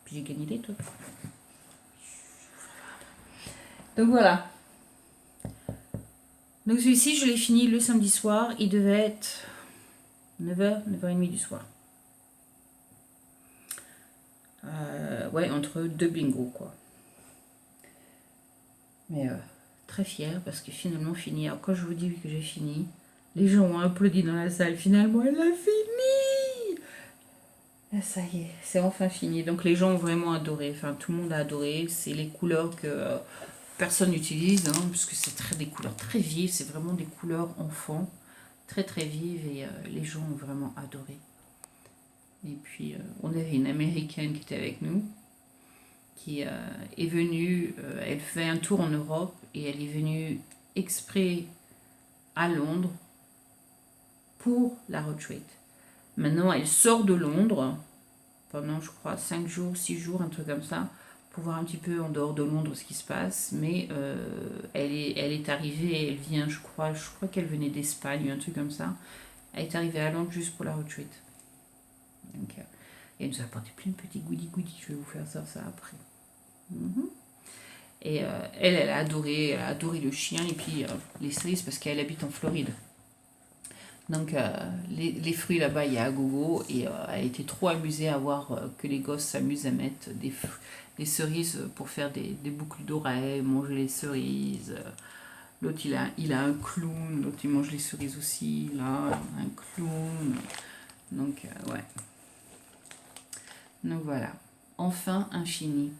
Puis j'ai gagné des trucs. Donc voilà. Donc celui-ci, je l'ai fini le samedi soir. Il devait être 9h, 9h30 du soir. Ouais, entre 2 bingos, quoi. Mais très fière parce que finalement fini. Alors quand je vous dis que j'ai fini, les gens ont applaudi dans la salle. Finalement, elle a fini. Ah, ça y est, c'est enfin fini. Donc les gens ont vraiment adoré. Enfin, tout le monde a adoré. C'est les couleurs que personne n'utilise, hein, parce que c'est des couleurs très vives. C'est vraiment des couleurs enfants, très très vives, et les gens ont vraiment adoré. Et puis on avait une Américaine qui était avec nous, qui est venue, elle fait un tour en Europe et elle est venue exprès à Londres pour la retreat. Maintenant, elle sort de Londres pendant, je crois, 5 jours, 6 jours, un truc comme ça, pour voir un petit peu en dehors de Londres ce qui se passe, mais elle est arrivée, elle vient, je crois qu'elle venait d'Espagne, un truc comme ça. Elle est arrivée à Londres juste pour la retreat. Donc, et elle nous a apporté plein de petits goodies. Je vais vous faire ça après. Et elle a adoré le chien et puis les cerises parce qu'elle habite en Floride. Donc les fruits là-bas, il y a à gogo et elle a été trop amusée à voir que les gosses s'amusent à mettre des cerises pour faire des boucles d'oreilles, manger les cerises. L'autre, il a un clown, l'autre, il mange les cerises aussi, là, un clown. Donc, ouais. Donc voilà. Enfin, un fini.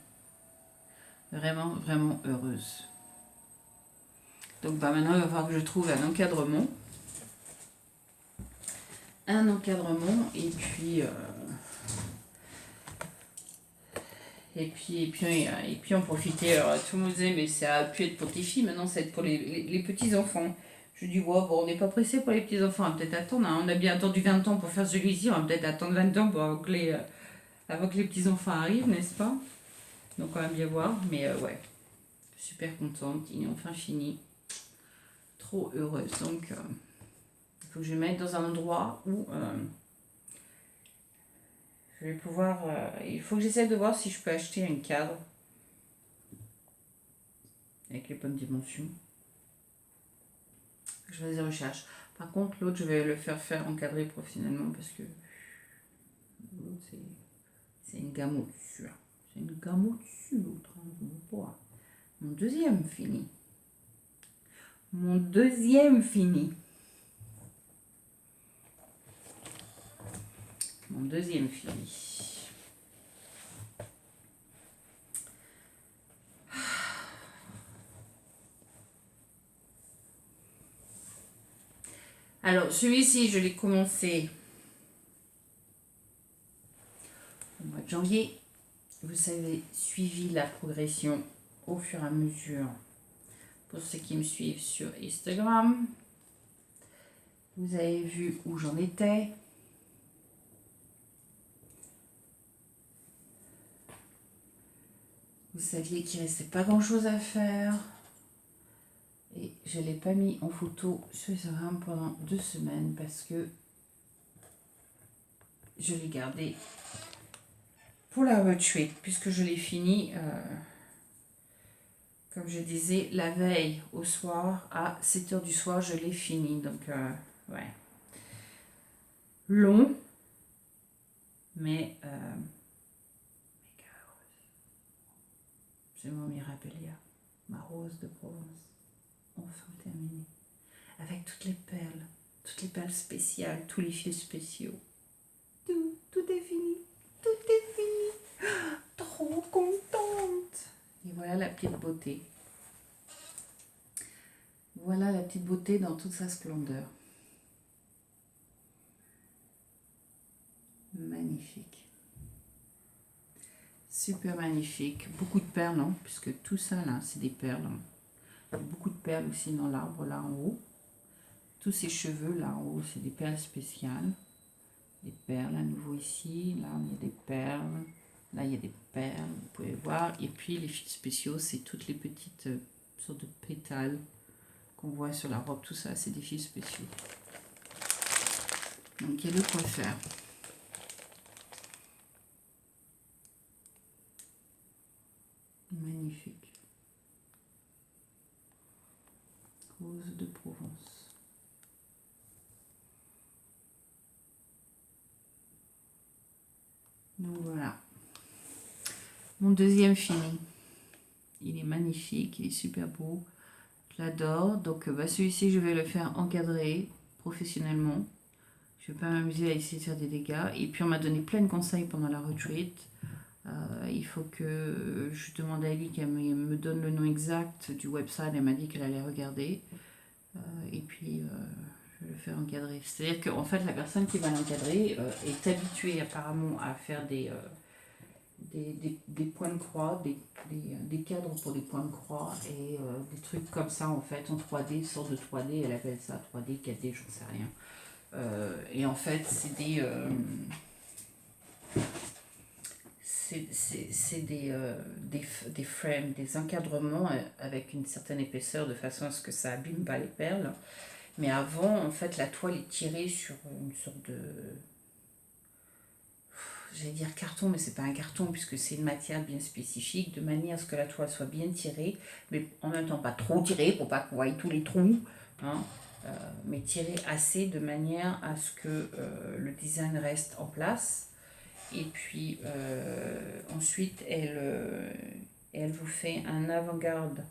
Vraiment, vraiment heureuse. Donc bah, maintenant, il va falloir que je trouve un encadrement. Et puis en profiter. Alors tout le monde disait mais ça a pu être pour tes filles, maintenant ça va être pour les petits enfants. Je dis ouais, bon, on n'est pas pressé pour les petits enfants, on va peut-être attendre, hein. On a bien attendu 20 ans pour faire celui-ci, on va peut-être attendre 20 ans avant que les petits enfants arrivent, n'est-ce pas? Donc on va bien voir, mais ouais, super contente, il est enfin fini, trop heureuse. Donc il faut que je me mette dans un endroit où je vais pouvoir. Il faut que j'essaie de voir si je peux acheter un cadre avec les bonnes dimensions. Je fais des recherches. Par contre, l'autre, je vais le faire encadrer professionnellement parce que l'autre, c'est une gamme au-dessus. C'est une gamme au-dessus, l'autre. Mon deuxième fini. Mon deuxième fini. Alors, celui-ci, je l'ai commencé au mois de janvier. Vous avez suivi la progression au fur et à mesure. Pour ceux qui me suivent sur Instagram, vous avez vu où j'en étais. Vous saviez qu'il ne restait pas grand-chose à faire. Et je ne l'ai pas mis en photo sur Instagram pendant 2 semaines parce que je l'ai gardé pour la retreat, puisque je l'ai fini, comme je disais, la veille au soir, à 7h du soir, je l'ai fini. Donc, ouais. Long, mais c'est mon Mirabilia, ma rose de Provence, enfin terminée. Avec toutes les perles spéciales, tous les fils spéciaux. Tout est fini. Trop contente. Et voilà la petite beauté. Voilà la petite beauté dans toute sa splendeur. Magnifique. Super magnifique. Beaucoup de perles, hein, puisque tout ça là, c'est des perles. Il y a beaucoup de perles aussi dans l'arbre là en haut. Tous ces cheveux là en haut, c'est des perles spéciales. Des perles à nouveau ici. Là, il y a des perles. Là, il y a des perles, vous pouvez voir. Et puis, les fils spéciaux, c'est toutes les petites sortes de pétales qu'on voit sur la robe. Tout ça, c'est des fils spéciaux. Donc, il y a de quoi faire. Magnifique. Rose de Provence. Donc, voilà. Mon deuxième fini. Il est magnifique, il est super beau. Je l'adore. Donc celui-ci, je vais le faire encadrer professionnellement. Je ne vais pas m'amuser à essayer de faire des dégâts. Et puis on m'a donné plein de conseils pendant la retreat. Il faut que je demande à Ellie qu'elle me donne le nom exact du website. Elle m'a dit qu'elle allait regarder. Et puis je vais le faire encadrer. C'est-à-dire qu'en fait, la personne qui va l'encadrer est habituée apparemment à faire des points de croix, des cadres pour des points de croix et des trucs comme ça en fait en 3D, sorte de 3D, elle appelle ça 3D, 4D, j'en sais rien. Et en fait c'est des frames, des encadrements avec une certaine épaisseur de façon à ce que ça abîme pas les perles. Mais avant, en fait, la toile est tirée sur une sorte de... J'allais dire carton, mais c'est pas un carton puisque c'est une matière bien spécifique, de manière à ce que la toile soit bien tirée, mais en même temps pas trop tirée pour pas qu'on voie tous les trous, hein, mais tirée assez de manière à ce que le design reste en place. Et puis ensuite, elle vous fait un avant-garde.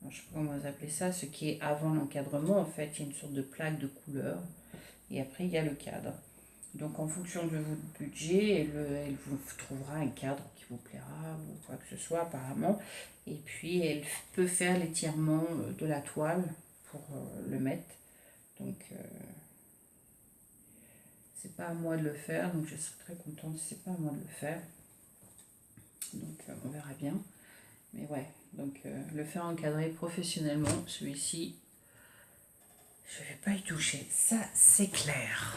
Je ne sais pas comment vous appelez ça, ce qui est avant l'encadrement. En fait, il y a une sorte de plaque de couleur. Et après, il y a le cadre. Donc, en fonction de votre budget, elle vous trouvera un cadre qui vous plaira ou quoi que ce soit, apparemment. Et puis, elle peut faire l'étirement de la toile pour le mettre. Donc, c'est pas à moi de le faire. Donc, je serais très contente si c'est pas à moi de le faire. Donc, on verra bien. Mais ouais, donc le faire encadrer professionnellement, celui-ci, je ne vais pas y toucher. Ça, c'est clair.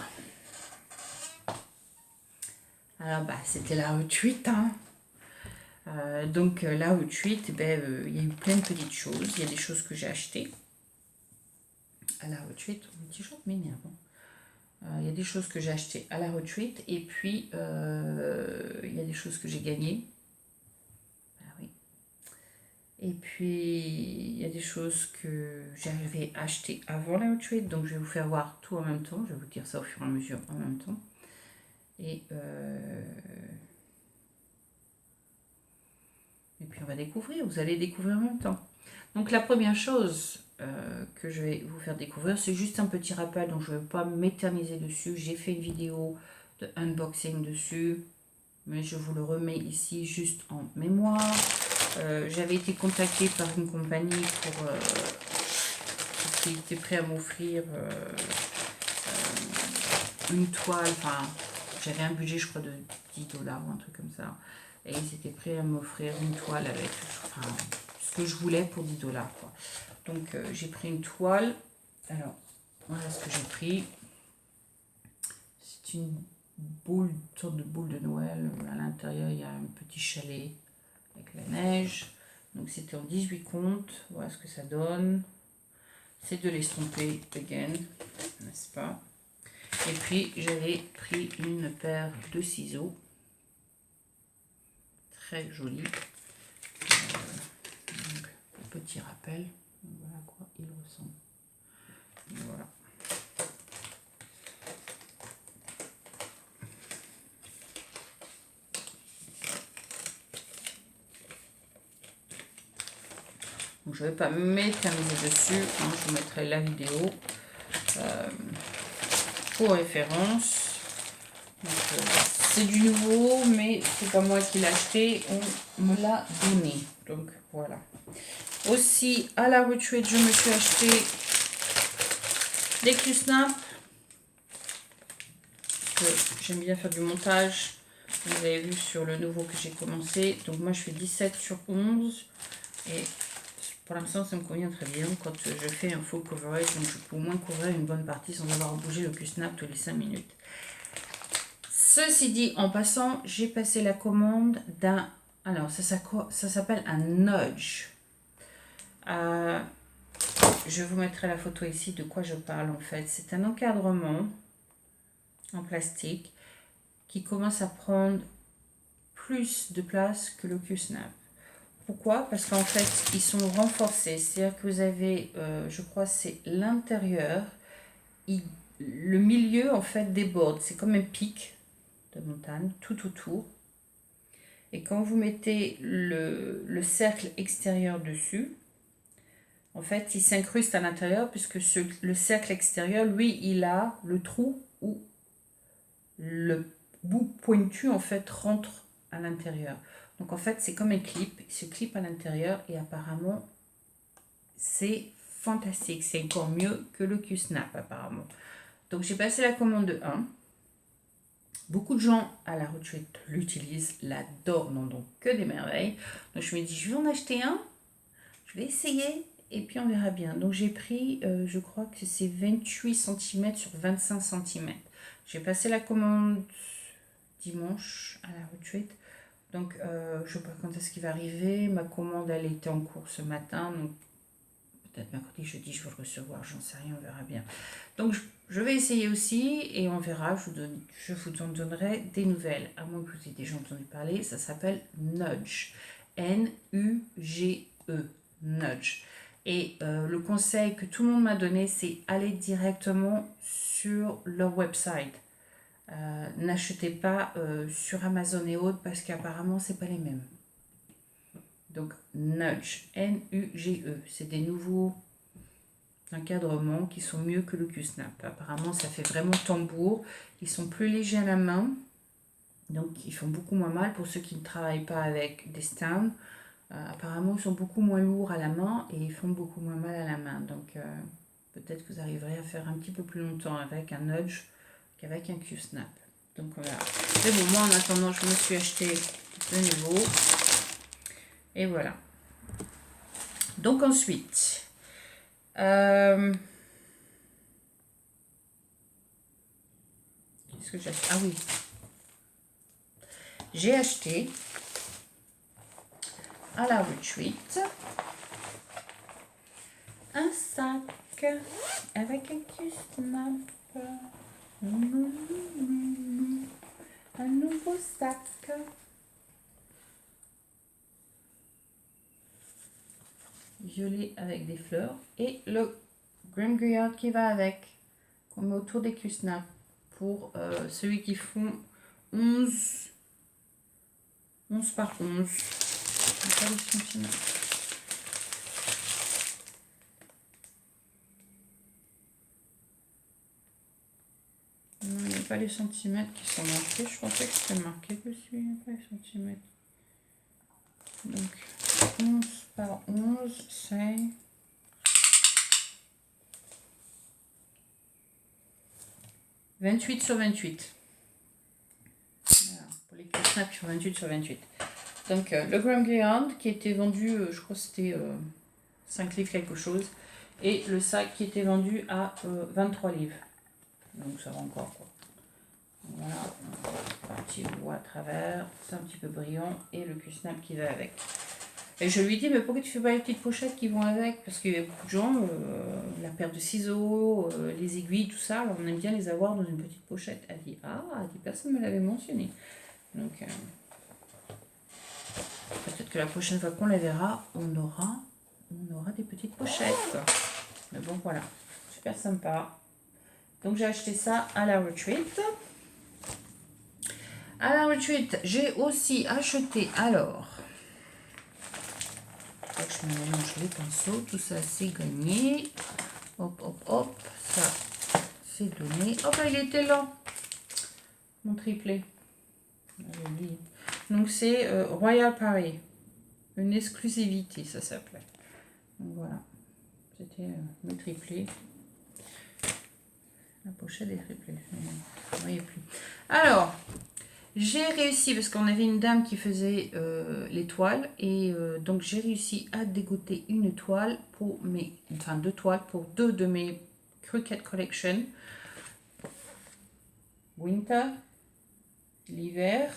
Alors, bah, c'était la retweet, hein. Donc, la retweet, il y a eu plein de petites choses. Il y a des choses que j'ai achetées à la retweet. Mon t-shirt m'énerve. Il y a des choses que j'ai achetées à la retweet. Et puis, il y a des choses que j'ai gagnées. Et puis, il y a des choses que j'avais achetées avant la retweet, donc je vais vous faire voir tout en même temps. Je vais vous dire ça au fur et à mesure en même temps. Et puis, on va découvrir. Vous allez découvrir en même temps. Donc, la première chose que je vais vous faire découvrir, c'est juste un petit rappel, donc je ne vais pas m'éterniser dessus. J'ai fait une vidéo de unboxing dessus, mais je vous le remets ici juste en mémoire. J'avais été contactée par une compagnie qui était prêt à m'offrir une toile. Enfin, j'avais un budget, je crois, de 10 $ ou un truc comme ça. Et ils étaient prêts à m'offrir une toile avec ce que je voulais pour 10 $. Quoi. Donc, j'ai pris une toile. Alors, voilà ce que j'ai pris. C'est une sorte de boule de Noël. À l'intérieur, il y a un petit chalet avec la neige. Donc c'était en 18 comptes. Voilà ce que ça donne. C'est de l'estomper again, n'est-ce pas? Et puis j'avais pris une paire de ciseaux. Très jolie. Donc, petit rappel. Voilà à quoi il ressemble. Voilà. Donc, je ne vais pas m'éterniser dessus, hein, je vous mettrai la vidéo pour référence. C'est du nouveau, mais c'est pas moi qui l'ai acheté, on me l'a donné. Donc voilà. Aussi, à la retweet, je me suis acheté des Q-Snap. J'aime bien faire du montage. Vous avez vu sur le nouveau que j'ai commencé. Donc moi, je fais 17/11. Et pour l'instant, ça me convient très bien quand je fais un full coverage. Donc je peux au moins couvrir une bonne partie sans avoir bougé le Q-Snap tous les 5 minutes. Ceci dit, en passant, j'ai passé la commande d'un... Alors, ça s'appelle un nudge. Je vous mettrai la photo ici de quoi je parle en fait. C'est un encadrement en plastique qui commence à prendre plus de place que le Q-Snap. Pourquoi? Parce qu'en fait, ils sont renforcés. C'est-à-dire que vous avez, je crois, c'est l'intérieur. Le milieu, en fait, déborde. C'est comme un pic de montagne tout autour. Et quand vous mettez le cercle extérieur dessus, en fait, il s'incruste à l'intérieur puisque le cercle extérieur, lui, il a le trou où le bout pointu, en fait, rentre à l'intérieur. Donc, en fait, c'est comme un clip. Il se clip à l'intérieur et apparemment, c'est fantastique. C'est encore mieux que le Q-Snap, apparemment. Donc, j'ai passé la commande de 1. Beaucoup de gens à la retweet l'utilisent, l'adorent, n'ont donc que des merveilles. Donc, je me dis, je vais en acheter un. Je vais essayer et puis on verra bien. Donc, j'ai pris, je crois que c'est 28 cm sur 25 cm. J'ai passé la commande dimanche à la retweet. Donc, je ne sais pas quand est-ce qu'il va arriver. Ma commande, elle était en cours ce matin. Donc, peut-être mercredi, jeudi, je vais le recevoir. J'en sais rien, on verra bien. Donc, je vais essayer aussi et on verra. Je vous en donnerai des nouvelles. À moins que vous ayez déjà entendu parler. Ça s'appelle Nudge. N-U-G-E. Nudge. Et le conseil que tout le monde m'a donné, c'est aller directement sur leur website. N'achetez pas sur Amazon et autres parce qu'apparemment c'est pas les mêmes. Donc Nudge, N-U-G-E, c'est des nouveaux encadrements qui sont mieux que le Q-Snap. Apparemment ça fait vraiment tambour, ils sont plus légers à la main, donc ils font beaucoup moins mal pour ceux qui ne travaillent pas avec des stands. Apparemment ils sont beaucoup moins lourds à la main et ils font beaucoup moins mal à la main. Donc peut-être que vous arriverez à faire un petit peu plus longtemps avec un Nudge qu'avec un Q-Snap. Donc voilà. Mais bon, moi en attendant, je me suis acheté de nouveau. Et voilà. Donc ensuite, qu'est-ce que j'ai acheté? Ah oui. J'ai acheté à la Retreat un sac avec un Q-Snap. Un nouveau sac. Violet avec des fleurs. Et le Grimguard qui va avec. Qu'on met autour des Q-Snap. Pour celui qui font 11 par 11. Non, il n'y a pas les centimètres qui sont marqués. Je pensais que c'était marqué dessus. Il n'y a pas les centimètres. Donc, 11 par 11, c'est 28 sur 28. Voilà, pour les Q-Snap sur 28 sur 28. Donc, le Grimguard qui était vendu, je crois que c'était 5 livres quelque chose. Et le sac qui était vendu à 23 livres. Donc, ça va encore quoi. Voilà, un petit bois à travers, c'est un petit peu brillant. Et le Q-Snap qui va avec. Et je lui dis, mais pourquoi tu fais pas les petites pochettes qui vont avec? Parce qu'il y a beaucoup de gens, la paire de ciseaux, les aiguilles, tout ça, alors on aime bien les avoir dans une petite pochette. Elle dit, personne ne me l'avait mentionné. Donc, peut-être que la prochaine fois qu'on la verra, on aura des petites pochettes. Quoi. Mais bon, voilà, super sympa. Donc, j'ai acheté ça à la Retreat. À la Retreat, j'ai aussi acheté, alors... Je me mélange les pinceaux, tout ça c'est gagné. Hop, hop, hop, ça c'est donné. Hop, il était là, mon triplé. Donc c'est Royal Paris, une exclusivité, ça s'appelait. Donc voilà, c'était le triplé. La pochette des triplés, vous ne voyez plus. Alors, j'ai réussi, parce qu'on avait une dame qui faisait les toiles, et donc j'ai réussi à dégoter une toile pour deux toiles pour deux de mes Cricut Collection. Winter, l'hiver.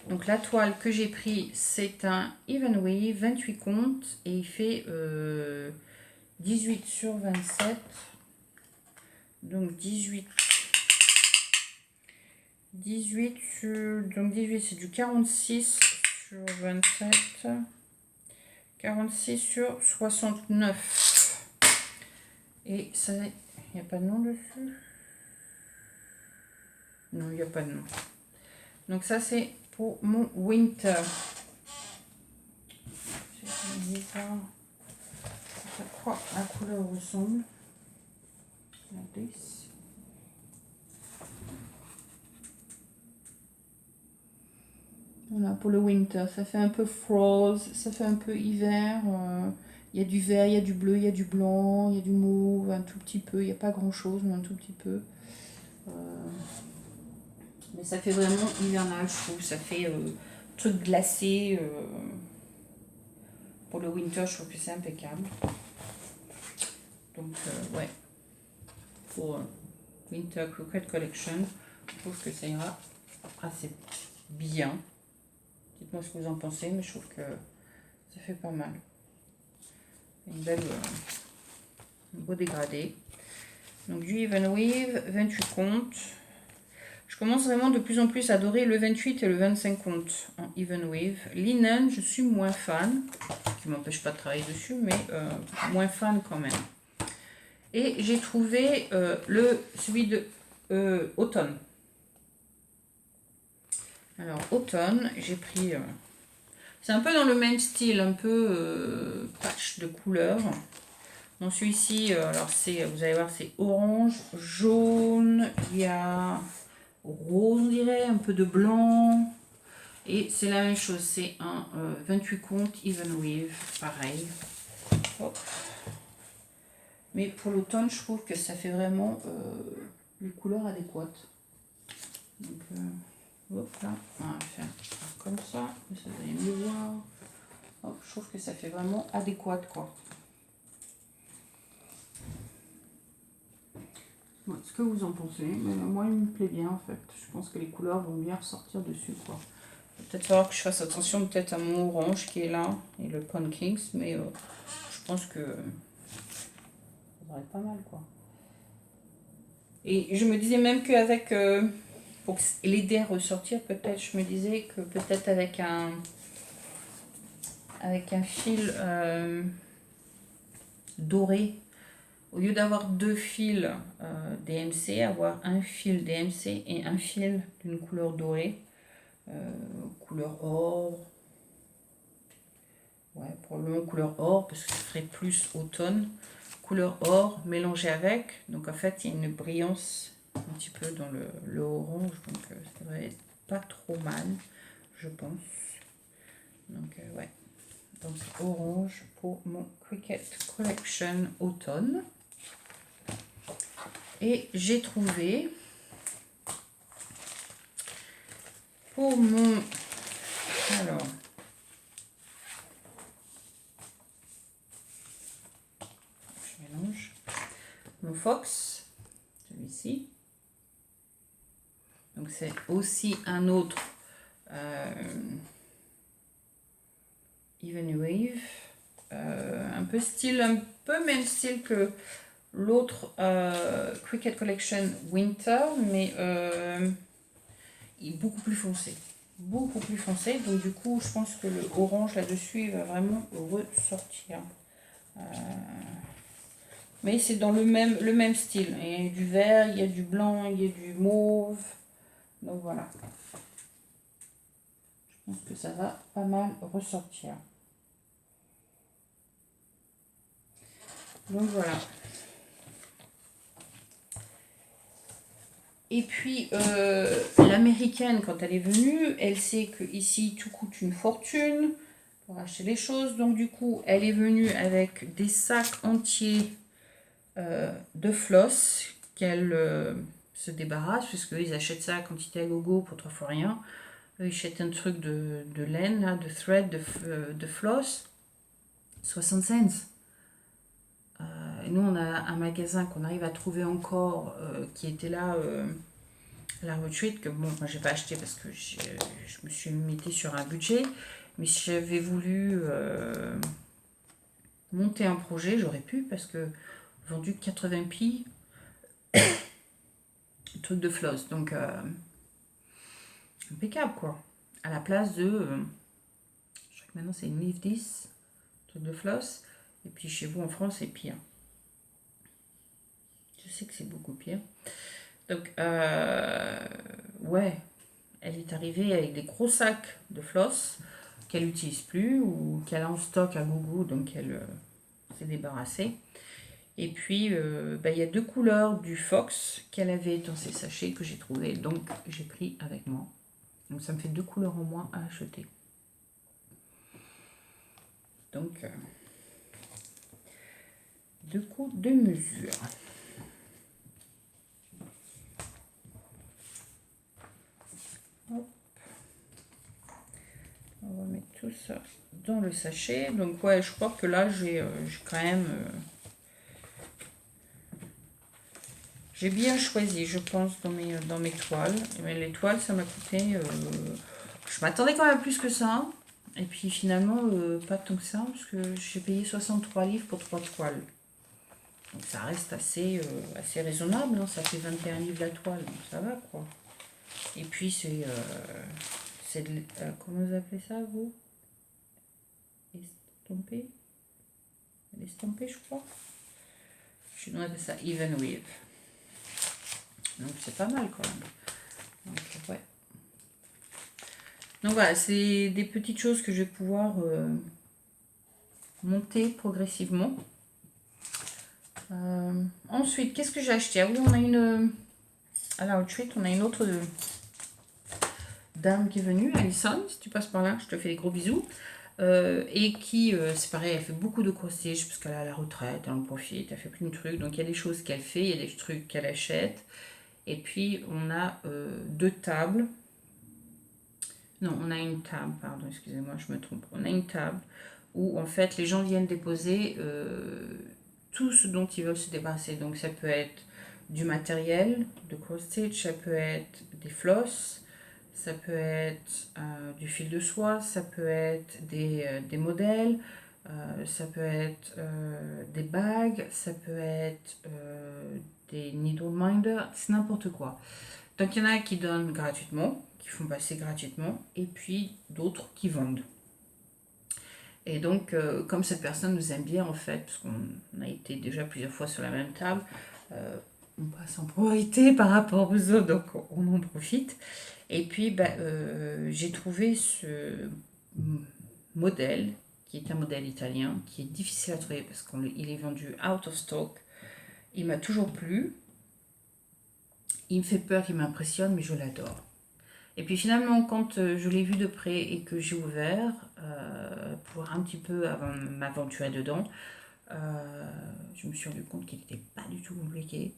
Donc la toile que j'ai pris, c'est un Even Weave, 28 comptes, et il fait 18 sur 27. Donc 18 c'est du 46 sur 27, 46 sur 69. Et ça, il n'y a pas de nom dessus? Non, il n'y a pas de nom. Donc ça, c'est pour mon Winter. Je sais pas à quoi la couleur ressemble. Voilà, pour le winter, ça fait un peu frost, ça fait un peu hiver. Il y a du vert, il y a du bleu, il y a du blanc, il y a du mauve, un tout petit peu. Il n'y a pas grand chose, mais un tout petit peu. Mais ça fait vraiment hivernal, je trouve. Ça fait truc glacé. Pour le winter, je trouve que c'est impeccable. Donc, ouais. Pour Winter Cricut Collection, je trouve que ça ira assez bien. Dites-moi ce que vous en pensez, mais je trouve que ça fait pas mal. Une belle, un beau dégradé. Donc du Even Weave, 28 comptes. Je commence vraiment de plus en plus à adorer le 28 et le 25 comptes en Even Weave. Linen, je suis moins fan, ce qui ne m'empêche pas de travailler dessus, mais moins fan quand même. Et j'ai trouvé celui de automne. Alors automne, j'ai pris... c'est un peu dans le même style, un peu patch de couleurs. Bon, celui-ci, alors c'est, vous allez voir, c'est orange, jaune, il y a rose, on dirait, un peu de blanc. Et c'est la même chose, c'est un 28 comptes Even Weave, pareil. Hop. Mais pour l'automne, je trouve que ça fait vraiment les couleurs adéquates. Donc, hop là, on va faire comme ça, vous allez mieux voir. Hop, je trouve que ça fait vraiment adéquat, quoi. Bon, ce que vous en pensez, mais moi il me plaît bien en fait. Je pense que les couleurs vont bien ressortir dessus, quoi. Il va peut-être falloir que je fasse attention peut-être à mon orange qui est là et le Pumpkins, mais je pense que ça devrait être pas mal, quoi. Et je me disais même qu'avec, pour l'aider à ressortir, peut-être, je me disais que peut-être avec un fil doré, au lieu d'avoir deux fils DMC, avoir un fil DMC et un fil d'une couleur dorée, couleur or. Ouais, probablement couleur or, parce que ça ferait plus automne. Couleur or mélangée avec. Donc en fait, il y a une brillance un petit peu dans le orange. Donc ça devrait être pas trop mal, je pense. Donc ouais. Donc orange pour mon Cricut Collection automne. Et j'ai trouvé pour mon... Alors... je mélange. Mon Fox, celui-ci. Donc c'est aussi un autre Even Wave. Un peu même style que l'autre Cricut Collection Winter, mais il est beaucoup plus foncé. Beaucoup plus foncé. Donc du coup, je pense que le orange là-dessus va vraiment ressortir. Mais c'est dans le même style. Il y a du vert, il y a du blanc, il y a du mauve. Donc voilà. Je pense que ça va pas mal ressortir. Donc voilà. Et puis, l'américaine, quand elle est venue, elle sait que ici tout coûte une fortune pour acheter les choses. Donc du coup, elle est venue avec des sacs entiers de floss qu'elle se débarrasse, puisqu'ils achètent ça à quantité à gogo pour 3 fois rien. Eux, ils achètent un truc de laine, là, de thread, de floss, 60 cents. Et nous, on a un magasin qu'on arrive à trouver encore, qui était là, la retreat, que bon, moi j'ai pas acheté parce que je me suis mise sur un budget. Mais si j'avais voulu monter un projet, j'aurais pu, parce que vendu 80 pi, truc de floss. Donc, impeccable, quoi. À la place de... je crois que maintenant c'est une Leave This, truc de floss. Et puis chez vous en France, c'est pire. Je sais que c'est beaucoup pire. Donc, ouais, elle est arrivée avec des gros sacs de floss qu'elle n'utilise plus ou qu'elle a en stock à gogo, donc elle s'est débarrassée. Et puis, il y a 2 couleurs du Fox qu'elle avait dans ses sachets que j'ai trouvé, donc j'ai pris avec moi. Donc ça me fait 2 couleurs en moins à acheter. Donc, 2 coups de mesure. Hop. On va mettre tout ça dans le sachet. Donc ouais, je crois que là j'ai quand même j'ai bien choisi, je pense, dans mes toiles. Mais les toiles, ça m'a coûté Je m'attendais quand même à plus que ça. Et puis finalement, pas tant que ça, parce que j'ai payé 63 livres pour 3 toiles. Donc ça reste assez raisonnable, hein. Ça fait 21 livres la toile, donc ça va quoi. Et puis comment vous appelez ça vous? Estampé? Estampé je crois. Je dois appeler ça even weave. Donc c'est pas mal quand même. Donc ouais. Donc voilà, c'est des petites choses que je vais pouvoir monter progressivement. Ensuite, qu'est-ce que j'ai acheté? Ah oui, on a à la retreat, on a une autre dame qui est venue, Alison, si tu passes par là, je te fais des gros bisous. Et qui, c'est pareil, elle fait beaucoup de cross-stitch parce qu'elle est à la retraite, elle en profite, elle fait plein de trucs. Donc il y a des choses qu'elle fait, il y a des trucs qu'elle achète. Et puis on a 2 tables. Non, on a une table, pardon, excusez-moi, je me trompe. On a une table où en fait les gens viennent déposer tout ce dont ils veulent se débarrasser. Donc ça peut être du matériel de cross-stitch, ça peut être des flosses, ça peut être du fil de soie, ça peut être des modèles, ça peut être des bagues, ça peut être des needle minders, c'est n'importe quoi. Donc il y en a qui donnent gratuitement, qui font passer gratuitement, et puis d'autres qui vendent. Et donc, comme cette personne nous aime bien en fait, parce qu'on a été déjà plusieurs fois sur la même table, on passe en priorité par rapport aux autres, donc on en profite. Et puis, j'ai trouvé ce modèle, qui est un modèle italien, qui est difficile à trouver parce qu'il est vendu out of stock. Il m'a toujours plu. Il me fait peur, il m'impressionne, mais je l'adore. Et puis finalement, quand je l'ai vu de près et que j'ai ouvert, pour un petit peu avant de m'aventurer dedans, je me suis rendu compte qu'il n'était pas du tout compliqué.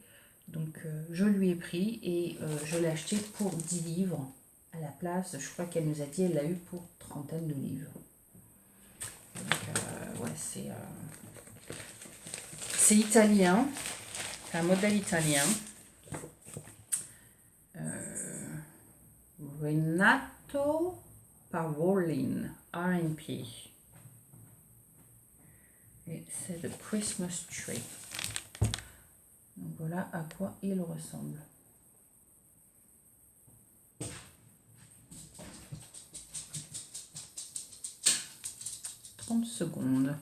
Donc je lui ai pris et je l'ai acheté pour 10 livres à la place. Je crois qu'elle nous a dit qu'elle l'a eu pour trentaine de livres. Donc ouais, c'est italien, c'est un modèle italien. Renato Parolin, R&P. Et c'est le Christmas Tree. Donc voilà à quoi il ressemble. « 30 secondes.